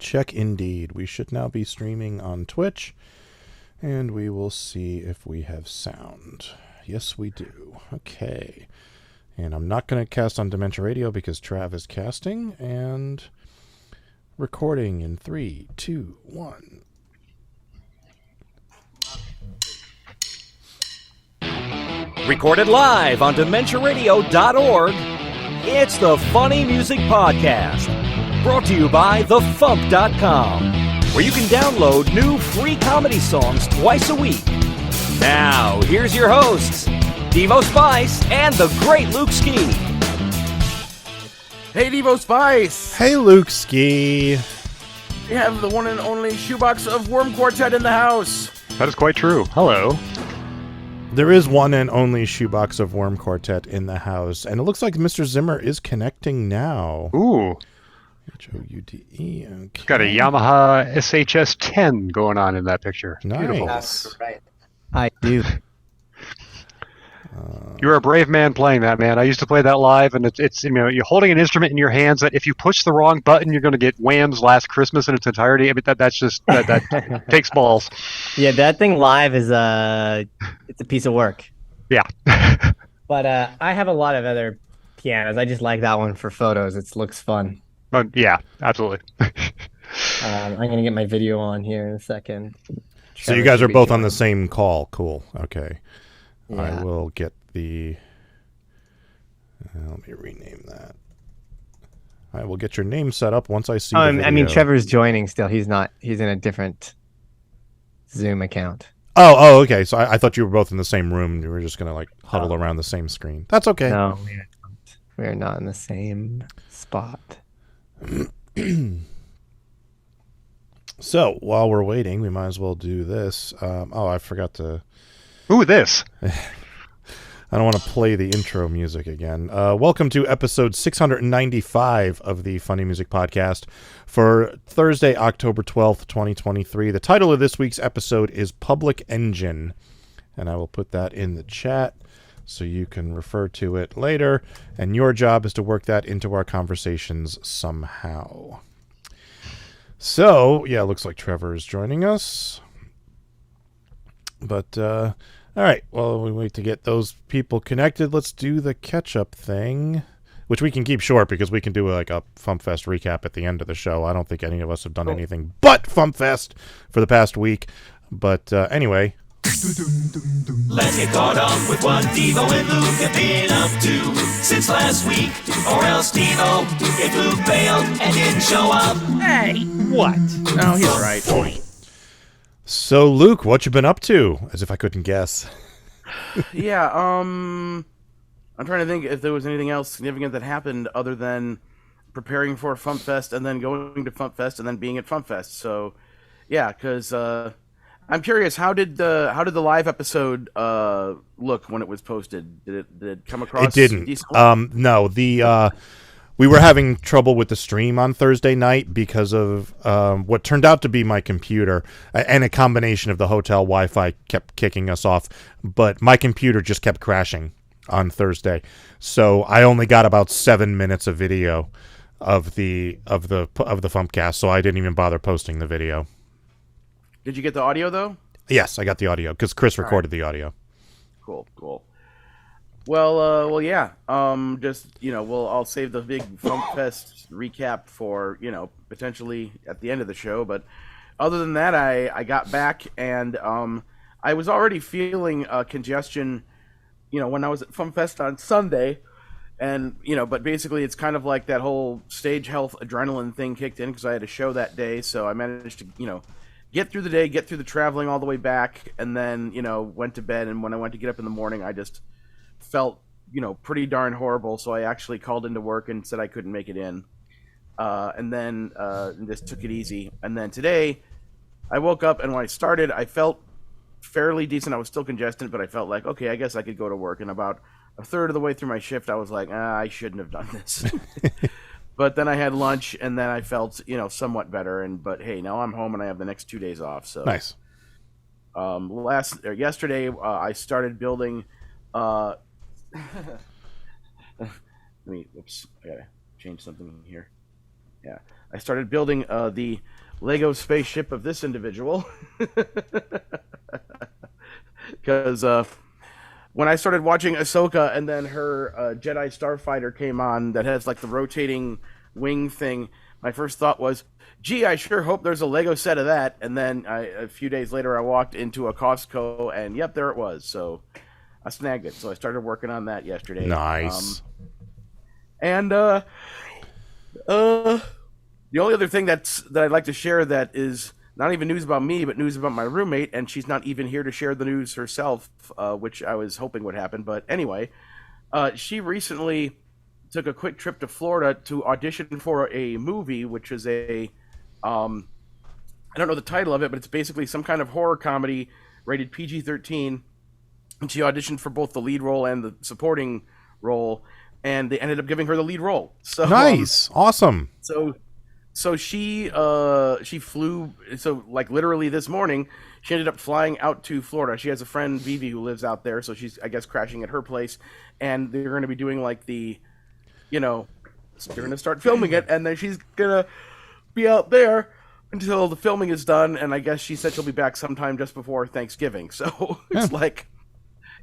check indeed. We should now be streaming on Twitch, and we will see if we have sound. Yes, we do. Okay. And I'm not going to cast on Dementia Radio because Trav is casting, and recording in 3, 2, 1. Recorded live on DementiaRadio.org, it's the Funny Music Podcast, brought to you by FuMP.com, where you can download new free comedy songs twice a week. Now, here's your hosts, Devo Spice and the great Luke Ski. Hey, Devo Spice! Hey, Luke Ski. We have the one and only shoebox of Worm Quartet in the house. That is quite true. Hello. There is one and only shoebox of Worm Quartet in the house, and it looks like Mister Zimmer is connecting now. Ooh. H-O-U-D-E. Okay. Got a Yamaha SHS 10 going on in that picture. Nice. Beautiful. That's right. I do. You're a brave man playing that, man. I used to play that live, and it's you're holding an instrument in your hands that if you push the wrong button, you're going to get Wham's Last Christmas in its entirety. I mean, that takes balls. Yeah, that thing live is it's a piece of work. Yeah. But I have a lot of other pianos. I just like that one for photos. It looks fun. Yeah, absolutely. I'm going to get my video on here in a second. So you guys are both on the same call. Cool. Okay. Yeah. I will get the... let me rename that. I will get your name set up once I see the video. I mean, Trevor's joining still. He's not. He's in a different Zoom account. Oh, okay. So I thought you were both in the same room. You were just going to like huddle around the same screen. That's okay. No, we are not in the same spot. So while we're waiting, we might as well do this. I forgot to... Ooh, this. I don't want to play the intro music again. Welcome to episode 695 of the Funny Music Podcast for Thursday, October 12th, 2023. The title of this week's episode is Public Engine, and I will put that in the chat so you can refer to it later, and your job is to work that into our conversations somehow. So, yeah, it looks like Trevor is joining us. But, all right, well, we wait to get those people connected. Let's do the catch-up thing, which we can keep short because we can do like a FuMPFest recap at the end of the show. I don't think any of us have done anything but FuMPFest for the past week. But anyway... Let's get caught up with what Devo and Luke have been up to since last week. Or else Devo, if Luke failed and didn't show up. Hey, what? Oh, he's right. So, Luke, what you been up to? As if I couldn't guess. Yeah, I'm trying to think if there was anything else significant that happened other than preparing for FuMPFest and then going to FuMPFest and then being at FuMPFest. So, yeah, because I'm curious, how did the live episode look when it was posted? Did it come across? It didn't. Decently? No, we were having trouble with the stream on Thursday night because of what turned out to be my computer, and a combination of the hotel Wi-Fi kept kicking us off. But my computer just kept crashing on Thursday, so I only got about 7 minutes of video of the FuMPCast, so I didn't even bother posting the video. Did you get the audio though? Yes, I got the audio because Chris recorded the audio. Cool. Well, yeah. I'll save the big FuMPFest recap for potentially at the end of the show. But other than that, I got back and I was already feeling congestion. When I was at FuMPFest on Sunday, and but basically it's kind of like that whole stage health adrenaline thing kicked in because I had a show that day, so I managed to get through the day, get through the traveling all the way back, and then went to bed. And when I went to get up in the morning, I just felt pretty darn horrible, so I actually called into work and said I couldn't make it in, and then just took it easy. And then today I woke up, and when I started I felt fairly decent. I was still congested, but I felt like, okay, I guess I could go to work. And about a third of the way through my shift I was like, I shouldn't have done this. But then I had lunch, and then I felt somewhat better. But hey, now I'm home and I have the next 2 days off, so Nice. Yesterday I started building oops, I gotta change something here. Yeah. I started building the Lego spaceship of this individual. Because when I started watching Ahsoka and then her Jedi Starfighter came on that has like the rotating wing thing, my first thought was, gee, I sure hope there's a Lego set of that. And then a few days later, I walked into a Costco and yep, there it was. So I snagged it. So I started working on that yesterday. Nice. The only other thing that I'd like to share that is not even news about me, but news about my roommate, and she's not even here to share the news herself, which I was hoping would happen. But anyway, she recently took a quick trip to Florida to audition for a movie, which is I don't know the title of it, but it's basically some kind of horror comedy rated PG-13. And she auditioned for both the lead role and the supporting role, and they ended up giving her the lead role. So Nice. Awesome. So she flew. So like literally this morning, she ended up flying out to Florida. She has a friend Vivi who lives out there, so she's I guess crashing at her place, and they're going to be doing like they're going to start filming it, and then she's gonna be out there until the filming is done. And I guess she said she'll be back sometime just before Thanksgiving. So it's like,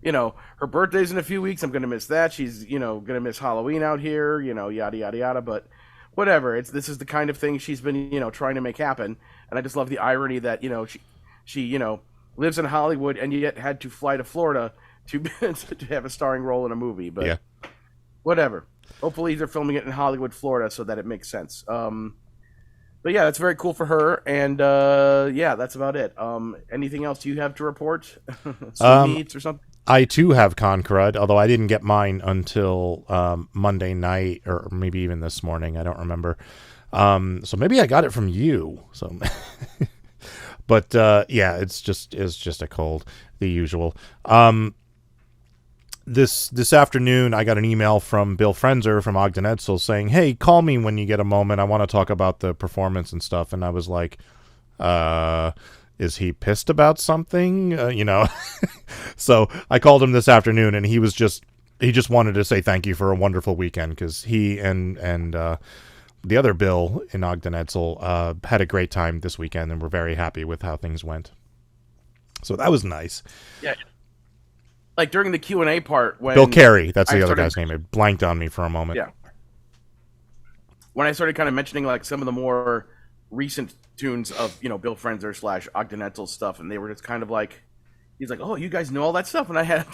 her birthday's in a few weeks. I'm gonna miss that. She's gonna miss Halloween out here. Yada yada yada. But whatever. This is the kind of thing she's been, trying to make happen. And I just love the irony that, she lives in Hollywood and yet had to fly to Florida to have a starring role in a movie. But Yeah. Whatever. Hopefully they're filming it in Hollywood, Florida, so that it makes sense. But yeah, that's very cool for her. And that's about it. Anything else you have to report? Some meets or something? I too have con crud, although I didn't get mine until Monday night or maybe even this morning. I don't remember. So maybe I got it from you. So, but it's just a cold, the usual. This afternoon, I got an email from Bill Frenzer from Ogden Edsel saying, "Hey, call me when you get a moment. I want to talk about the performance and stuff." And I was like, is he pissed about something? So I called him this afternoon, and he just wanted to say thank you for a wonderful weekend, because he and the other Bill in Ogden Edsel had a great time this weekend, and we're very happy with how things went. So that was nice. Yeah. Like during the Q&A part, when Bill Carey, that's the other guy's name. It blanked on me for a moment. Yeah. When I started kind of mentioning like some of the more recent tunes of Bill Frenzer / Ogden Edsel stuff, and they were just kind of like, he's like, "Oh, you guys know all that stuff," and I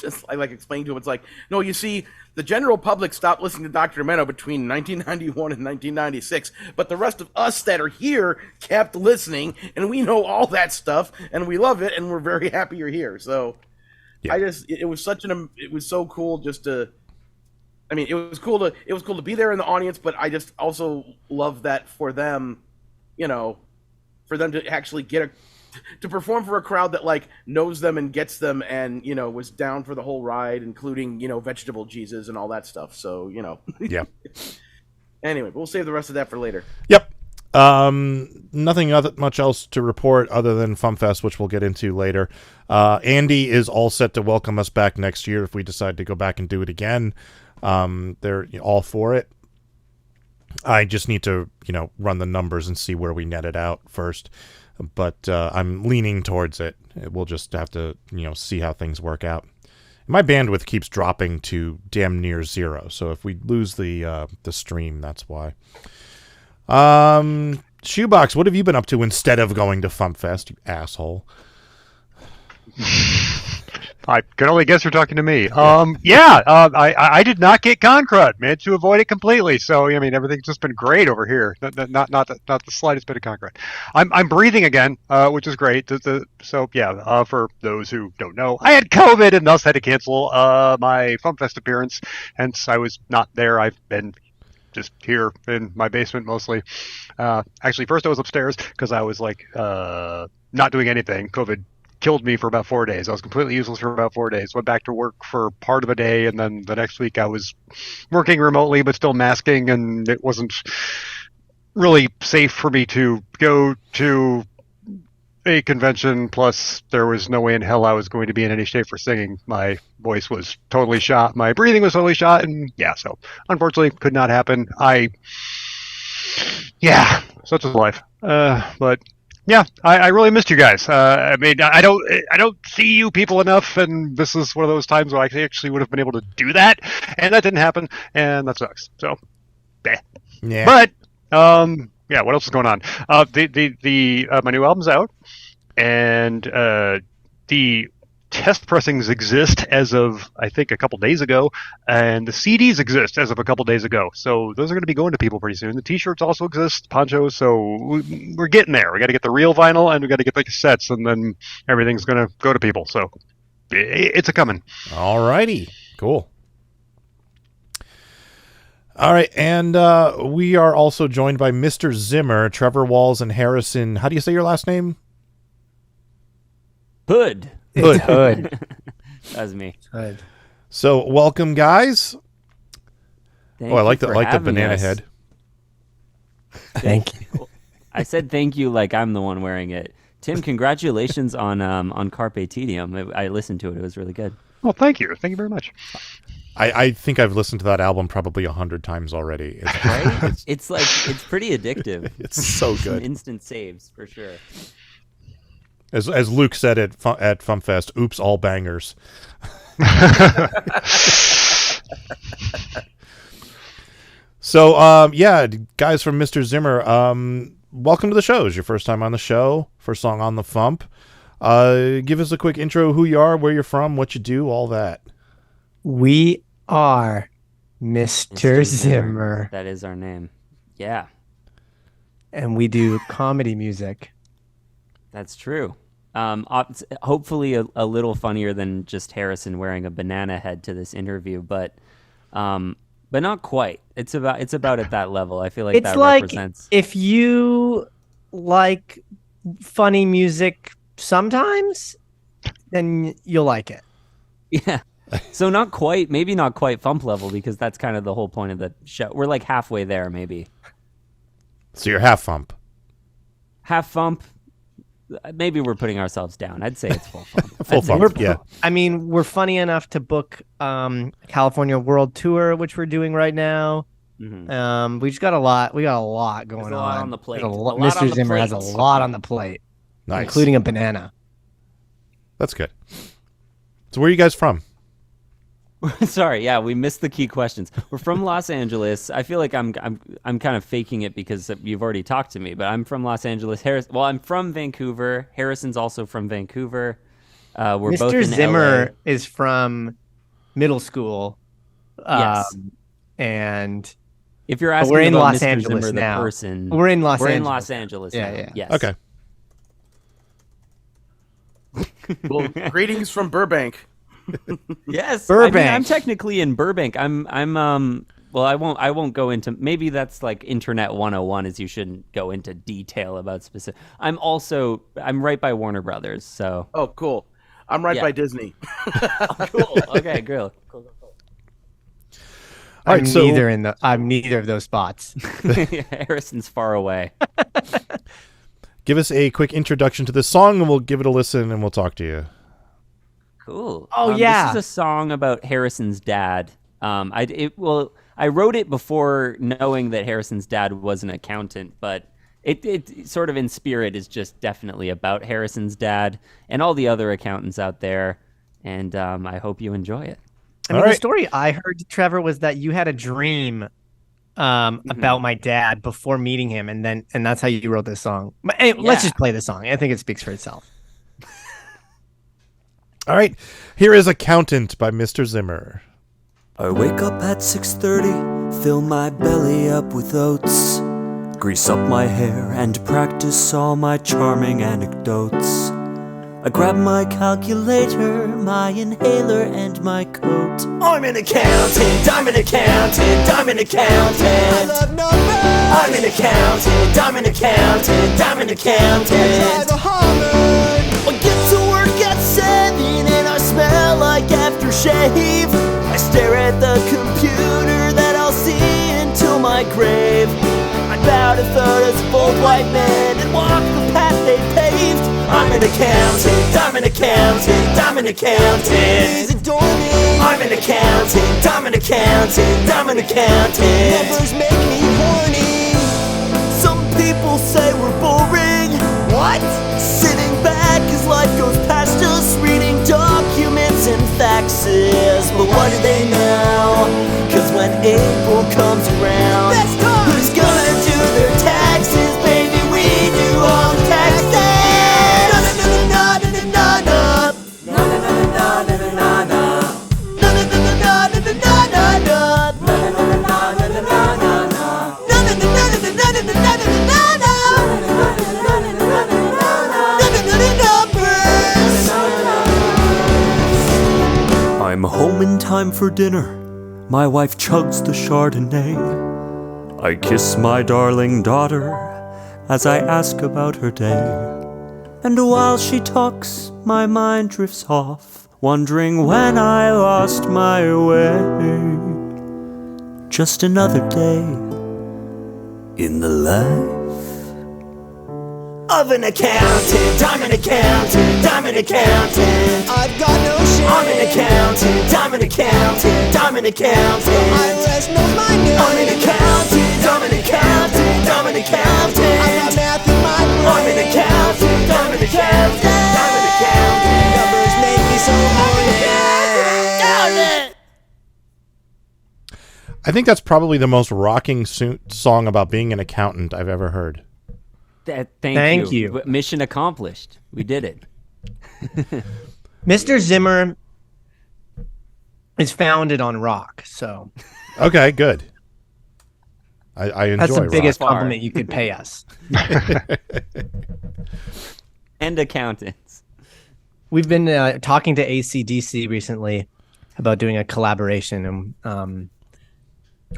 explained to him, it's like, no, you see, the general public stopped listening to Dr. Menno between 1991 and 1996, but the rest of us that are here kept listening, and we know all that stuff, and we love it, and we're very happy you're here. So yeah. It was so cool just to. I mean, it was cool to be there in the audience, but I just also love that for them, for them to actually to perform for a crowd that like knows them and gets them, and was down for the whole ride, including Vegetable Jesus and all that stuff. So Yeah. Anyway, we'll save the rest of that for later. Yep. Nothing much else to report other than FuMPFest, which we'll get into later. Andy is all set to welcome us back next year if we decide to go back and do it again. They're all for it. I just need to, run the numbers and see where we net it out first. But I'm leaning towards it. We'll just have to, see how things work out. My bandwidth keeps dropping to damn near zero. So if we lose the stream, that's why. Shoebox, what have you been up to instead of going to FuMPFest, you asshole? I can only guess you're talking to me. I did not get con crud. Managed to avoid it completely. So everything's just been great over here. Not the slightest bit of con crud. I'm breathing again, which is great. For those who don't know, I had COVID and thus had to cancel my FuMPFest appearance. Hence, I was not there. I've been just here in my basement mostly. Actually, first I was upstairs because I was not doing anything. COVID killed me for about 4 days. I was completely useless for about 4 days. Went back to work for part of a day, and then the next week I was working remotely but still masking, and it wasn't really safe for me to go to a convention. Plus, there was no way in hell I was going to be in any shape for singing. My voice was totally shot. My breathing was totally shot, and so unfortunately could not happen. such is life. But yeah, I really missed you guys. I mean, I don't see you people enough, and this is one of those times where I actually would have been able to do that, and that didn't happen, and that sucks. So, Yeah. But yeah, what else is going on? My new album's out, and the test pressings exist as of, I think, a couple days ago, and the CDs exist as of a couple days ago. So those are going to be going to people pretty soon. The T-shirts also exist, ponchos. So we're getting there. We got to get the real vinyl, and we got to get the cassettes, and then everything's going to go to people. So it's a coming. All righty. Cool. All right, and we are also joined by Mister Zimmer, Trevor Walls, and Harrison. How do you say your last name? Hood. Hood. That's me. Hood. So, welcome, guys. Thank I you like the for banana having us. head. Thank you. I said thank you like I'm the one wearing it. Tim, congratulations on Carpe Tedium. I listened to it. It was really good. Well, thank you. Thank you very much. I think I've listened to that album probably 100 times already. It's, Right? It's pretty addictive. it's so Some good. instant saves for sure. As Luke said at FuMPFest, oops, all bangers. So, yeah, guys from Mister Zimmer, welcome to the show. It's your first time on the show, first song on the FuMP. Give us a quick intro, who you are, where you're from, what you do, all that. We are Mister Zimmer, That is our name. Yeah, and we do comedy music. that's true. Hopefully a little funnier than just Harrison wearing a banana head to this interview, but not quite. It's about at that level. I feel like It's that like represents. if you like funny music sometimes, then you'll like it. Yeah. So not quite, maybe not quite FuMP level, because that's kind of the whole point of the show. We're like halfway there, maybe. So you're half FuMP. Half FuMP. Maybe we're putting ourselves down. I'd say it's full FuMP. Full I'd say FuMP, it's yeah. I mean, we're funny enough to book California World Tour, which we're doing right now. Mhm. We just got a lot. We got a lot going There's a lot on the plate. Got A lot Mr. on the Zimmer has a plate. lot on the plate, Nice. including a banana. That's good. So where are you guys from? Sorry, yeah, we missed the key questions. We're from Los Angeles. I feel like I'm kind of faking it because you've already talked to me, but I'm from Los Angeles. I'm from Vancouver. Harrison's also from Vancouver. We're both Mr. in Zimmer LA. is from middle school. Yes. And If you're asking we're in about Los Mr. Angeles Zimmer, now. the person, We're in Los we're in Angeles. Los Angeles. Yeah, now. yeah. Yes. Okay. Well, greetings from Burbank. Yes. Burbank. I'm technically in Burbank. Well, I won't go into, maybe that's like internet 101 is you shouldn't go into detail about specific. I'm right by Warner Brothers, so. Oh, cool. I'm right Yeah. by Disney. Cool. Okay, cool. All I'm right, so I'm neither of those spots. Harrison's far away. give us a quick introduction to this song, and we'll give it a listen, and we'll talk to you. Cool. Oh, yeah. This is a song about Harrison's dad. I wrote it before knowing that Harrison's dad was an accountant, but it sort of in spirit is just definitely about Harrison's dad and all the other accountants out there. And I hope you enjoy it. I mean, All the right. story I heard, Trevor, was that you had a dream about my dad before meeting him, and that's how you wrote this song. But anyway, let's Yeah. just play the song. I think it speaks for itself. All right, here is Accountant by Mr. Zimmer. I wake up at 6:30, fill my belly up with oats, grease up my hair and practice all my charming anecdotes. I grab my calculator, my inhaler, and my coat. I'm an accountant, I'm an accountant, I'm an accountant. I love numbers. I'm an accountant, I'm an accountant, I'm an accountant. I drive a Hummer. I get to work at 7 and I smell like aftershave. I stare at the computer that I'll see until my grave. I bow to photos of old white men and walk the path they paved. I'm an accountant, I'm an accountant, I'm an accountant. Please adore me. I'm an accountant, I'm an accountant, I'm an accountant. Numbers make me horny. Some people people say we're boring. What? Sitting back as life goes past us, reading documents and faxes. But what do they know? Cause when April comes around, who's gonna do their taxes? Baby, we do all the taxes. I'm home in time for dinner. My wife chugs the Chardonnay. I kiss my darling daughter as I ask about her day. And while she talks, my mind drifts off, wondering when I lost my way. Just another day in the life of an accountant. I'm an accountant. I'm an accountant. I've got no shame. I'm an accountant. I'm an accountant. I'm an accountant. IRS knows my name. I'm an accountant. I'm an accountant. I'm an accountant. I got math in my brain. I'm an accountant. I'm an accountant. I'm an accountant. Numbers make me so horny. I think that's probably the most rocking song about being an accountant I've ever heard. Thank you. Mission accomplished. We did it. Mr. Zimmer is founded on rock, so Okay, good. I enjoy that's the rock. biggest compliment you could pay us. And accountants. We've been talking to AC/DC recently about doing a collaboration, and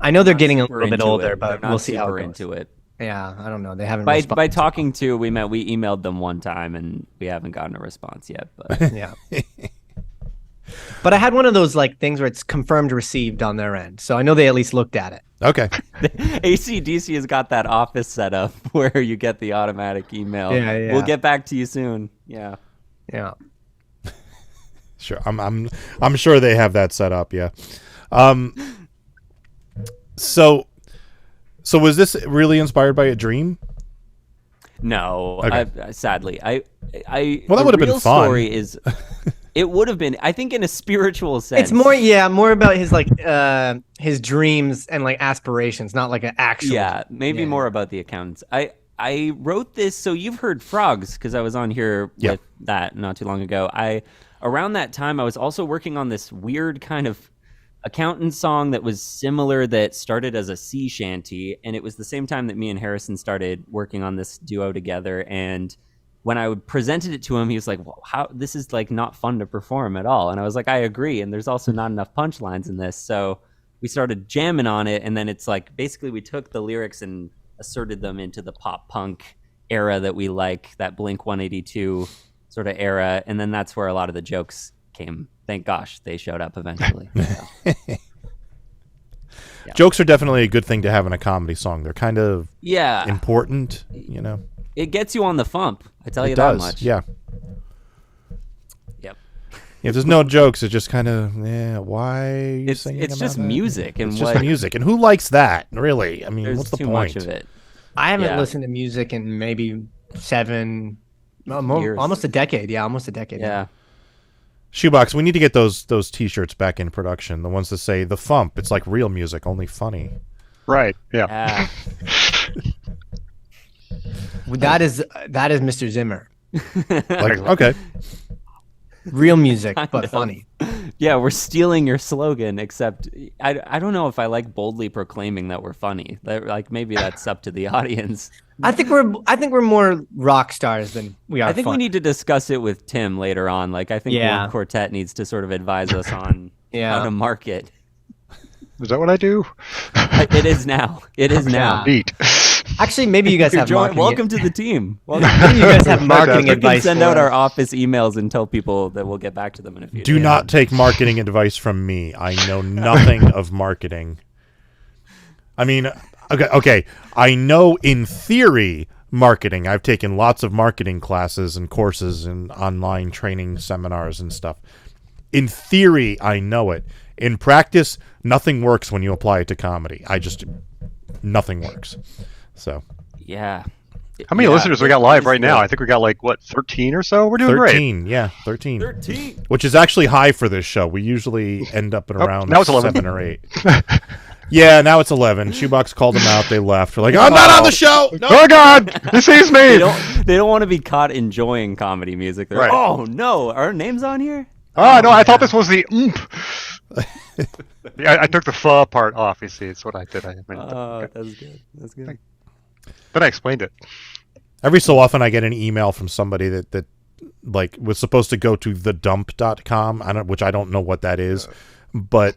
I know they're getting a little bit older, but we'll see how it goes. Into it. Yeah, I don't know. They haven't By responded. talking to, we emailed them one time, and we haven't gotten a response yet. But Yeah. But I had one of those like things where it's confirmed received on their end, so I know they at least looked at it. Okay. AC/DC has got that office set up where you get the automatic email. Yeah. We'll get back to you soon. Yeah. Sure. I'm sure they have that set up, yeah. So was this really inspired by a dream? No, Okay. sadly, well, that the would have been real fun. Story is, it would have been, I think, in a spiritual sense. It's more about his like his dreams and like aspirations, not like an actual. Yeah, maybe more about the accountants. I wrote this, so you've heard Frogs because I was on here with that not too long ago. Around that time, I was also working on this weird kind of accountant song that was similar, that started as a sea shanty, and it was the same time that me and Harrison started working on this duo together. And when I presented it to him, he was like, well, how, this is like not fun to perform at all. And I was like, I agree, and there's also not enough punchlines in this. So we started jamming on it, and then it's like basically we took the lyrics and asserted them into the pop punk era that we like, that Blink 182 sort of era, and then that's where a lot of the jokes came. Thank gosh they showed up eventually. So. Jokes are definitely a good thing to have in a comedy song. They're kind of important, you know. It gets you on the FuMP, I tell you does, that much. Yeah. Yep. If there's no jokes, it's just kind of, why are you singing It's about just that? music, and it's just music, and who likes that? Really, I mean, there's what's the too point? much of it. I haven't listened to music in maybe almost a decade. Yeah, almost a decade. Yeah. Shoebox, we need to get those T-shirts back in production. The ones that say the FuMP. It's like real music, only funny. Right. Yeah. That is Mr. Zimmer. Like, okay. Real music, but Kind of. funny. Yeah, we're stealing your slogan, except I don't know if I like boldly proclaiming that we're funny. Like maybe that's up to the audience. I think we're more rock stars than we are. I think we need to discuss it with Tim later on. Like I think Worm Quartet needs to sort of advise us on how to market. Is that what I do? It is now. It is now. Neat. Actually, maybe you guys have marketing. Welcome to the team. Maybe you guys have marketing We can advice. send out our office emails and tell people that we'll get back to them in a few days. Do not take marketing advice from me. I know nothing of marketing. I mean, okay. I know in theory marketing. I've taken lots of marketing classes and courses and online training seminars and stuff. In theory, I know it. In practice, nothing works when you apply it to comedy. Nothing works. So. Yeah. How many listeners we got live right now? I think we got 13 or so. We're doing 13, great. yeah, 13. Which is actually high for this show. We usually end up at around now it's 11. 7 or 8. Yeah, now it's 11. Shoebox called them out. They left. We're like, I'm not on the show. No. Oh God, he sees me. They don't want to be caught enjoying comedy music. They're Right. like, oh no, are our names on here? Oh no, I thought this was the Yeah, I took the pho part off. You see, it's what I did. That's good. That's good. Then I explained it. Every so often I get an email from somebody that like was supposed to go to thedump.com, which I don't know what that is, but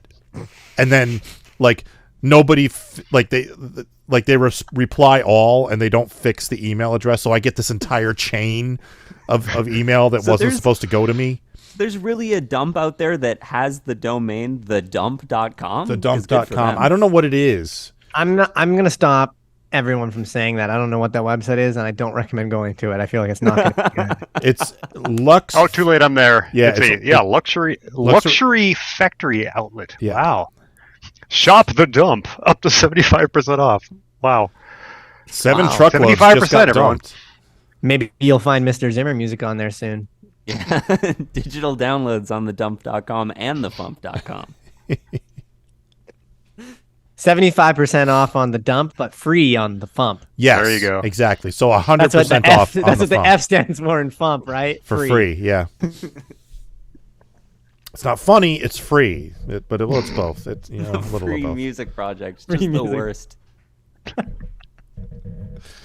and then like nobody they reply all and they don't fix the email address, so I get this entire chain of email that wasn't supposed to go to me. There's really a dump out there that has the domain thedump.com. Thedump.com. I don't know what it is. I'm gonna stop everyone from saying that. I don't know what that website is, and I don't recommend going to it. I feel like it's not gonna be good. It's Lux. Oh, too late. I'm there. Yeah, luxury factory outlet. Yeah. Wow. Shop the dump up to 75% off. Wow. 7 truckloads 75%, just got everyone. dumped. Maybe you'll find Mister Zimmer music on there soon. Yeah. Digital downloads on thedump.com and thefump.com. 75% off on the dump, but free on the FuMP. Yes, there you go. Exactly. So 100% That's what the off. That's what the F stands for in FuMP, right? For free, yeah. It's not funny. It's free, but it's both. It's a little Free of both. music project, just the worst.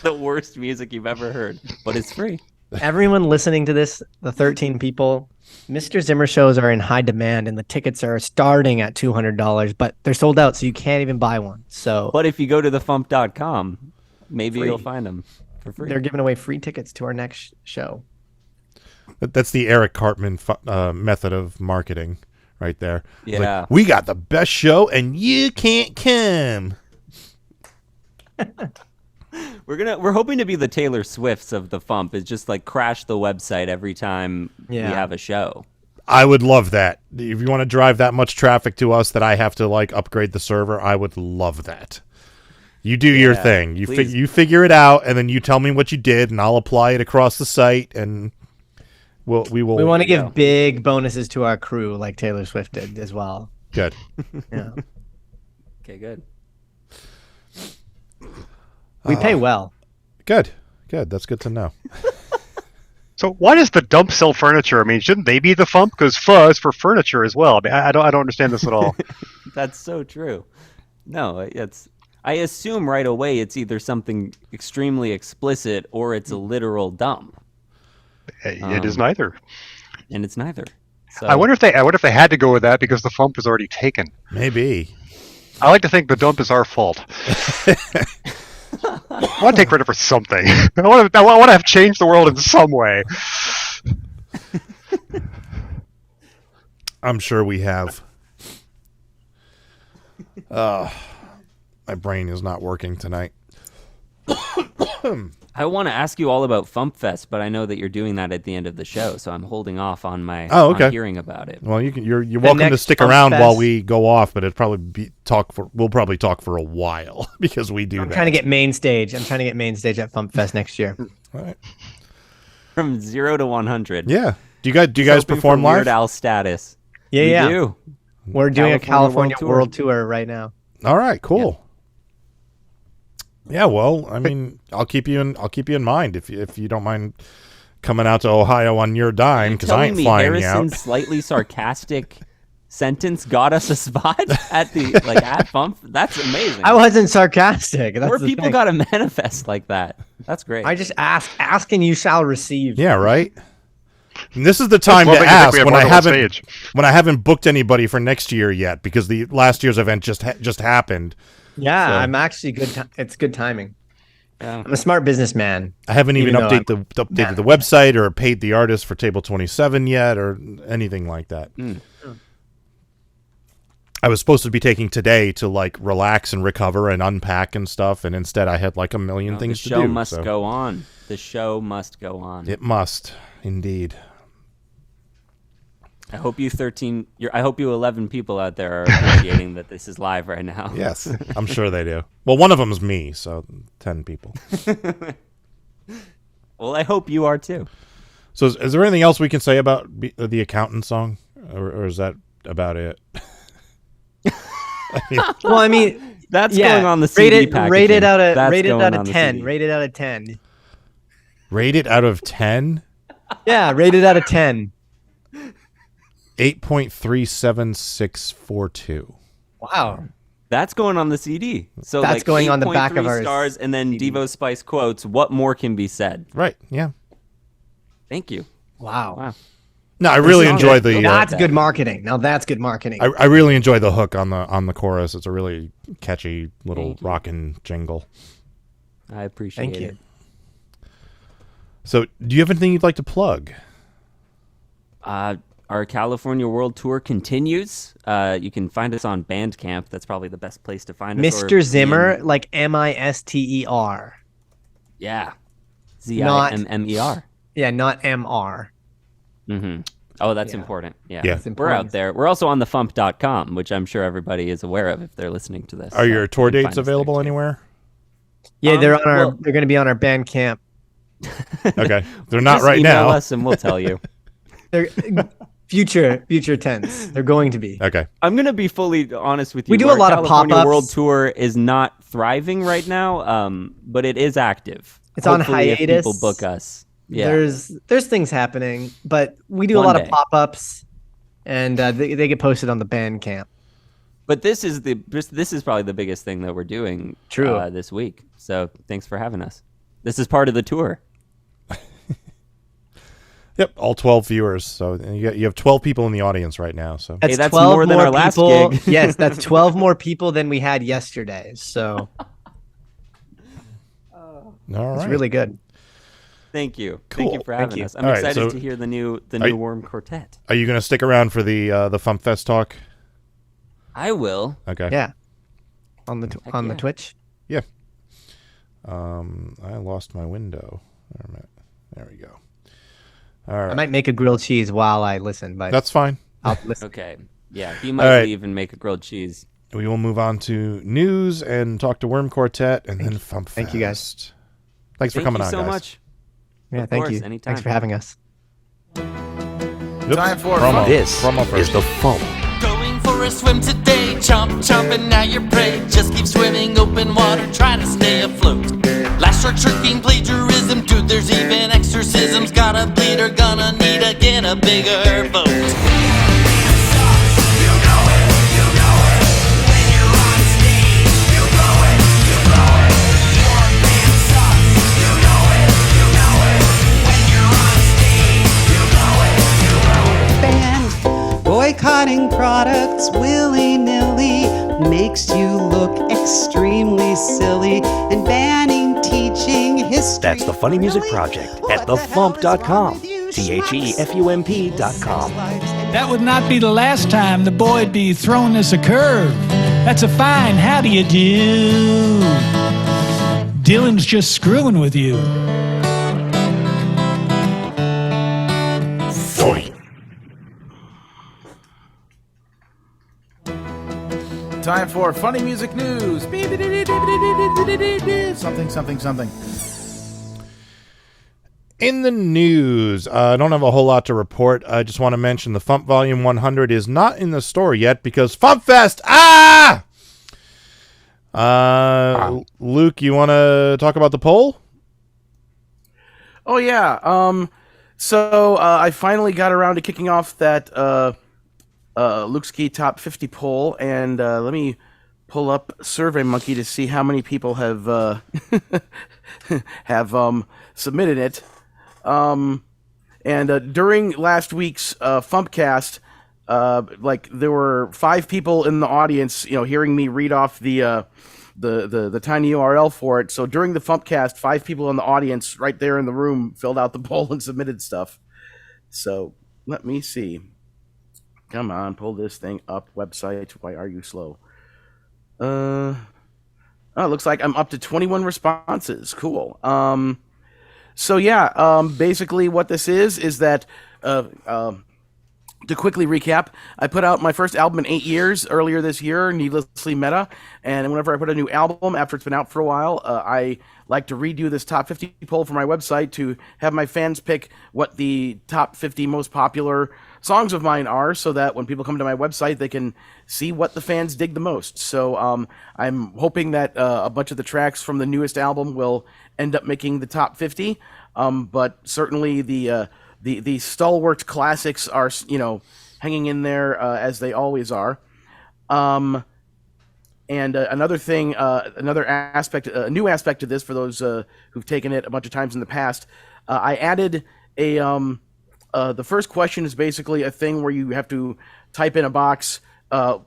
The worst music you've ever heard, but it's free. Everyone listening to this, the 13 people, Mr. Zimmer shows are in high demand, and the tickets are starting at $200, but they're sold out, so you can't even buy one. So, But if you go to thefump.com, maybe Free. you'll find them for free. they're giving away free tickets to our next show. That's the Eric Cartman method of marketing, right there. It's like, Yeah. we got the best show, and you can't come. We're hoping to be the Taylor Swifts of the FuMP. Is just like crash the website every time we have a show. I would love that. If you want to drive that much traffic to us that I have to upgrade the server, I would love that. You do your thing. You figure it out, and then you tell me what you did, and I'll apply it across the site, and we will. We want to give big bonuses to our crew, like Taylor Swift did as well. Good. Yeah, Okay, good. we pay well. Good. That's good to know. So why does the dump sell furniture? I mean, shouldn't they be the FuMP? Because pho is for furniture as well. I mean, I don't understand this at all. That's so true. No, I assume right away it's either something extremely explicit or it's a literal dump. It is neither. And it's neither. So, I wonder if they had to go with that because the FuMP was already taken. Maybe. I like to think the dump is our fault. I want to take credit for something. I want to have changed the world in some way. I'm sure we have. My brain is not working tonight. I want to ask you all about FuMPFest, but I know that you're doing that at the end of the show, so I'm holding off on my on hearing about it. Well, you're welcome to stick around while we go off, but we'll probably talk for a while because we do. I'm trying to get main stage. I'm trying to get main stage at FuMPFest next year. All right. From 0 to 100. Yeah. Do you guys perform live? Weird Al status. Yeah, We yeah. do. We're doing a California California World Tour right now. All right. Cool. Yeah. Well, I mean, I'll keep you in mind if you don't mind coming out to Ohio on your dime because I ain't flying you out. Harrison's slightly sarcastic sentence got us a spot at FuMP. That's amazing. I wasn't sarcastic. That's More the people thing. got to manifest like that. That's great. I just ask and you shall receive. Yeah. Right. And this is the time to Well, ask we have when I one on stage. haven't booked anybody for next year yet because the last year's event just happened. Yeah, So- I'm actually good. It's good timing. Yeah. I'm a smart businessman. I haven't even Even though updated the website or paid the artist for Table 27 yet or anything like that. I was supposed to be taking today to relax and recover and unpack and stuff, and instead I had a million things to do. The show must go on. The show must go on. It must, indeed. I hope you 11 people out there are appreciating that this is live right now. Yes, I'm sure they do. Well, one of them is me, so 10 people. Well, I hope you are too. So is there anything else we can say about the accountant song, or is that about it? Well, I mean, that's going on the CD packaging. Rated out of 10. Rated Rated out of 10. Rated out of 10? Yeah, rated out of 10. 8.37642. Wow. That's going on the CD. So that's like going on the back of 8.3 our stars, and then CD. Devo Spice quotes. What more can be said? Right. Yeah. Thank you. Wow. No, I really enjoy the. That's good marketing. Now that's good marketing. I really enjoy the hook on the chorus. It's a really catchy little rockin' jingle. I appreciate it. So, do you have anything you'd like to plug? Our California World Tour continues. You can find us on Bandcamp. That's probably the best place to find us. Mister Zimmer, like Mister. Yeah. Zimmer. Yeah, not Mr. Mm-hmm. Oh, that's important. Yeah. That's We're important. out there. We're also on the FuMP.com, which I'm sure everybody is aware of if they're listening to this. Are your tour you can dates find us available there, too. anywhere? Yeah, they're going to be on our Bandcamp. Okay. They're not Just right email now. us and we'll tell you. They're future tense. They're going to be. Okay. I'm going to be fully honest with you. We do a lot of California pop-ups. World Tour is not thriving right now, but it is active. It's on Hopefully, if hiatus. people book us. Yeah. There's things happening, but we do a One lot day. of pop-ups, and they get posted on the Bandcamp. But this is probably the biggest thing that we're doing this week. So thanks for having us. This is part of the tour. Yep, all 12 viewers. So you have 12 people in the audience right now. So Hey, that's 12 more than our last people. gig. Yes, that's 12 more people than we had yesterday. So all right. it's really good. Thank you. Cool. Thank you for having us. I'm All right, excited so to hear the new Worm Quartet. Are you going to stick around for the FuMPFest talk? I will. Okay. Yeah, on the yeah. Twitch. Yeah. I lost my window. There we go. All right. I might make a grilled cheese while I listen, but That's fine. I'll listen. Okay. Yeah, he might right. leave and make a grilled cheese. We will move on to news and talk to Worm Quartet and then FuMPFest. Thank you, guys. Thanks for coming Thank you on, so guys. much. Yeah, Of thank course, you. anytime. Thanks for having us. Time for Promo. This Promo is first. the FuMP. Going for a swim today, chomp, chomping now your prey. Just keep swimming, open water, try to stay afloat. Last shark shirking plagiarism, dude, there's even exorcisms. Gotta bleed or gonna need to get a bigger boat. Banned. Boycotting products willy-nilly makes you look extremely silly, and banning teaching history. That's the Funny Music Project at thefump.com. THEFUMP.com. That would not be the last time the boy'd be throwing us a curve. That's a fine how do you do. Dylan's just screwing with you. Time for funny music news. Something. In the news, I don't have a whole lot to report. I just want to mention the FuMP Volume 100 is not in the store yet because FuMPFest! Luke, you want to talk about the poll? Oh yeah. So I finally got around to kicking off that Luke's Key Top 50 poll, and let me pull up SurveyMonkey to see how many people have have submitted it. And during last week's FuMPCast, there were 5 people in the audience, hearing me read off the tiny URL for it. So during the FuMPCast, 5 people in the audience right there in the room filled out the poll and submitted stuff. So let me see. Come on, pull this thing up. Website. Why are you slow? It looks like I'm up to 21 responses. Cool. So yeah, basically what this is that, to quickly recap, I put out my first album in 8 years earlier this year, Needlessly Meta, and whenever I put a new album, after it's been out for a while, I like to redo this top 50 poll for my website to have my fans pick what the top 50 most popular songs of mine are, so that when people come to my website, they can see what the fans dig the most. So I'm hoping that a bunch of the tracks from the newest album will end up making the top 50. But certainly the stalwart classics are, hanging in there as they always are. And another thing, another aspect, a new aspect to this for those who've taken it a bunch of times in the past, I added a the first question is basically a thing where you have to type in a box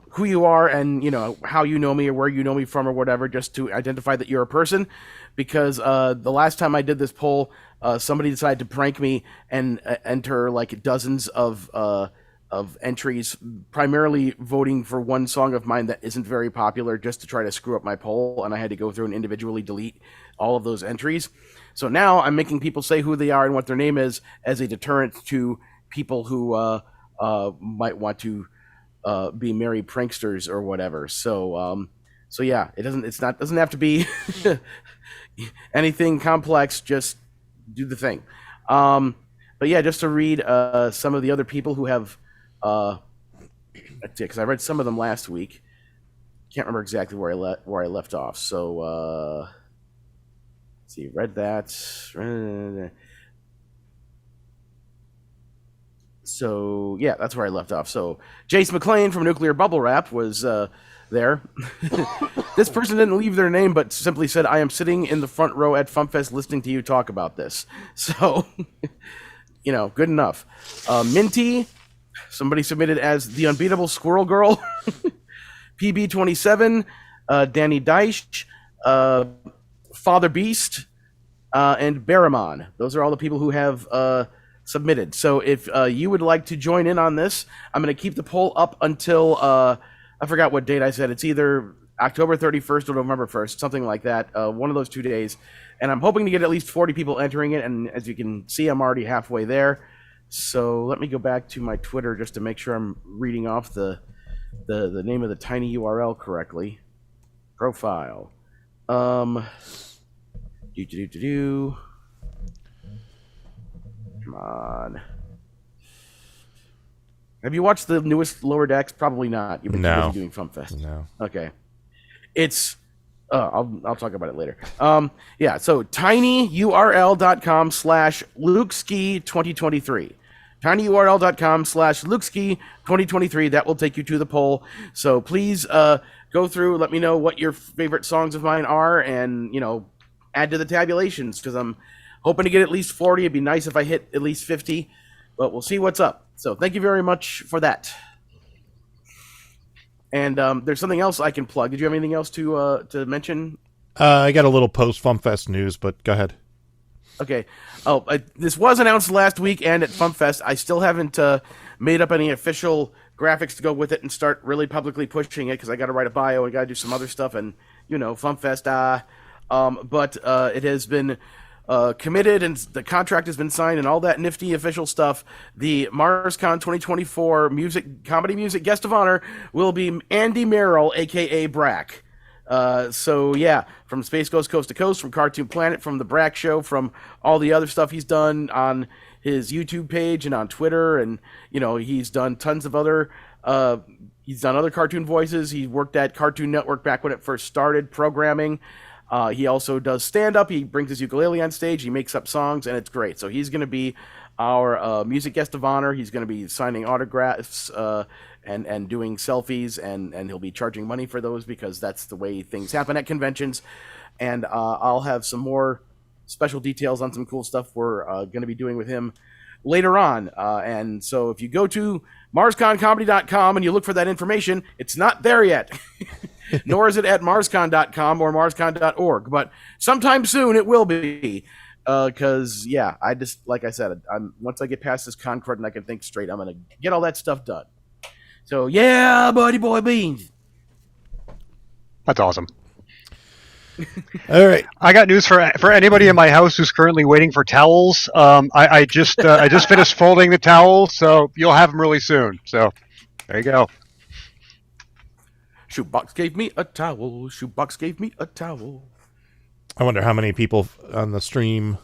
who you are and how you know me or where you know me from or whatever, just to identify that you're a person. Because the last time I did this poll, somebody decided to prank me and enter like dozens of entries, primarily voting for one song of mine that isn't very popular, just to try to screw up my poll, and I had to go through and individually delete all of those entries. So now I'm making people say who they are and what their name is as a deterrent to people who might want to be merry pranksters or whatever. So yeah, doesn't have to be anything complex. Just do the thing. But yeah, just to read some of the other people who have, because I read some of them last week. Can't remember exactly where I left off. So let's see, read that. So yeah, that's where I left off. So Jace McClain from Nuclear Bubble Wrap was there. This person didn't leave their name, but simply said, "I am sitting in the front row at FuMPFest listening to you talk about this." So, good enough. Minty, somebody submitted as the Unbeatable Squirrel Girl. PB27, Danny Deich, Father Beast, and Baramon. Those are all the people who have submitted. So if you would like to join in on this, I'm going to keep the poll up until I forgot what date I said. It's either October 31st or November 1st, something like that. One of those 2 days. And I'm hoping to get at least 40 people entering it. And as you can see, I'm already halfway there. So let me go back to my Twitter just to make sure I'm reading off the name of the tiny URL correctly. Profile. Come on. Have you watched the newest Lower Decks? Probably not. You've been too busy doing FuMPFest. No. Okay. It's I'll talk about it later. Yeah, so tinyurl.com/LukeSki2023. tinyurl.com/LukeSki2023. That will take you to the poll. So please go through, let me know what your favorite songs of mine are, and add to the tabulations, because I'm hoping to get at least 40. It'd be nice if I hit at least 50, but we'll see what's up. So thank you very much for that. And there's something else I can plug. Did you have anything else to mention? I got a little post FuMPFest news, but go ahead. Okay. This was announced last weekend at FuMPFest. I still haven't made up any official graphics to go with it and start really publicly pushing it, because I got to write a bio and got to do some other stuff, and FuMPFest. But it has been committed, and the contract has been signed, and all that nifty official stuff. The MarsCon 2024 comedy music guest of honor will be Andy Merrill, aka Brack. So yeah, from Space Ghost Coast to Coast, from Cartoon Planet, from the Brack Show, from all the other stuff he's done on his YouTube page and on Twitter, and he's done tons of other. He's done other cartoon voices. He worked at Cartoon Network back when it first started programming. He also does stand-up. He brings his ukulele on stage. He makes up songs, and it's great. So he's going to be our music guest of honor. He's going to be signing autographs and doing selfies, and he'll be charging money for those, because that's the way things happen at conventions. And I'll have some more special details on some cool stuff we're going to be doing with him later on. And so if you go to MarsConComedy.com and you look for that information, it's not there yet. Nor is it at MarsCon.com or MarsCon.org. But sometime soon it will be. Because, yeah, I just, like I said, once I get past this con crud and I can think straight, I'm going to get all that stuff done. So, yeah, buddy boy beans. That's awesome. All right. I got news for anybody in my house who's currently waiting for towels. I just finished folding the towels, so you'll have them really soon. So there you go. Shoebox gave me a towel. Shoebox gave me a towel. I wonder how many people on the stream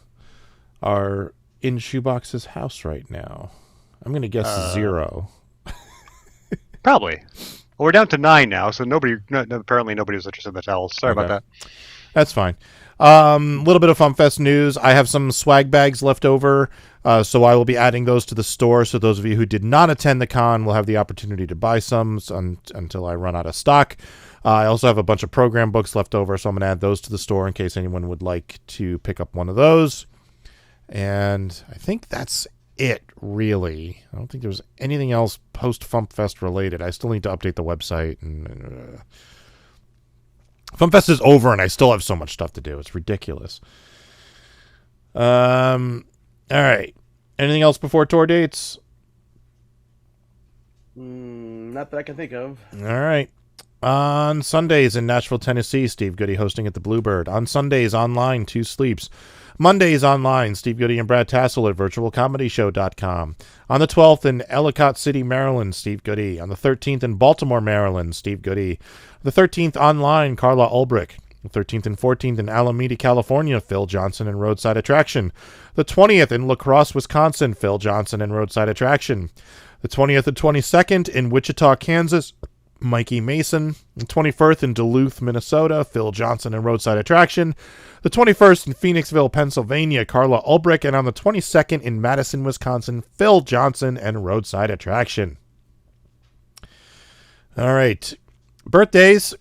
are in Shoebox's house right now. I'm going to guess 0. Probably. Well, we're down to 9 now, so apparently nobody was interested in the towels. Sorry about that. That's fine. Little bit of FuMPFest news. I have some swag bags left over, so I will be adding those to the store. So those of you who did not attend the con will have the opportunity to buy some until I run out of stock. I also have a bunch of program books left over, so I'm going to add those to the store in case anyone would like to pick up one of those. And I think that's it, really. I don't think there's anything else post-FuMPFest related. I still need to update the website. And FuMPFest is over, and I still have so much stuff to do. It's ridiculous. All right. Anything else before tour dates? Not that I can think of. All right. On Sundays in Nashville, Tennessee, Steve Goody hosting at the Bluebird. On Sundays online, 2 Sleeps. Mondays online, Steve Goody and Brad Tassel at virtualcomedyshow.com. On the 12th in Ellicott City, Maryland, Steve Goody. On the 13th in Baltimore, Maryland, Steve Goody. The 13th online, Carla Ulbrich. The 13th and 14th in Alameda, California, Phil Johnson and Roadside Attraction. The 20th in La Crosse, Wisconsin, Phil Johnson and Roadside Attraction. The 20th and 22nd in Wichita, Kansas, Mikey Mason. The 21st in Duluth, Minnesota, Phil Johnson and Roadside Attraction. The 21st in Phoenixville, Pennsylvania, Carla Ulbrich. And on the 22nd in Madison, Wisconsin, Phil Johnson and Roadside Attraction. All right. Birthdays.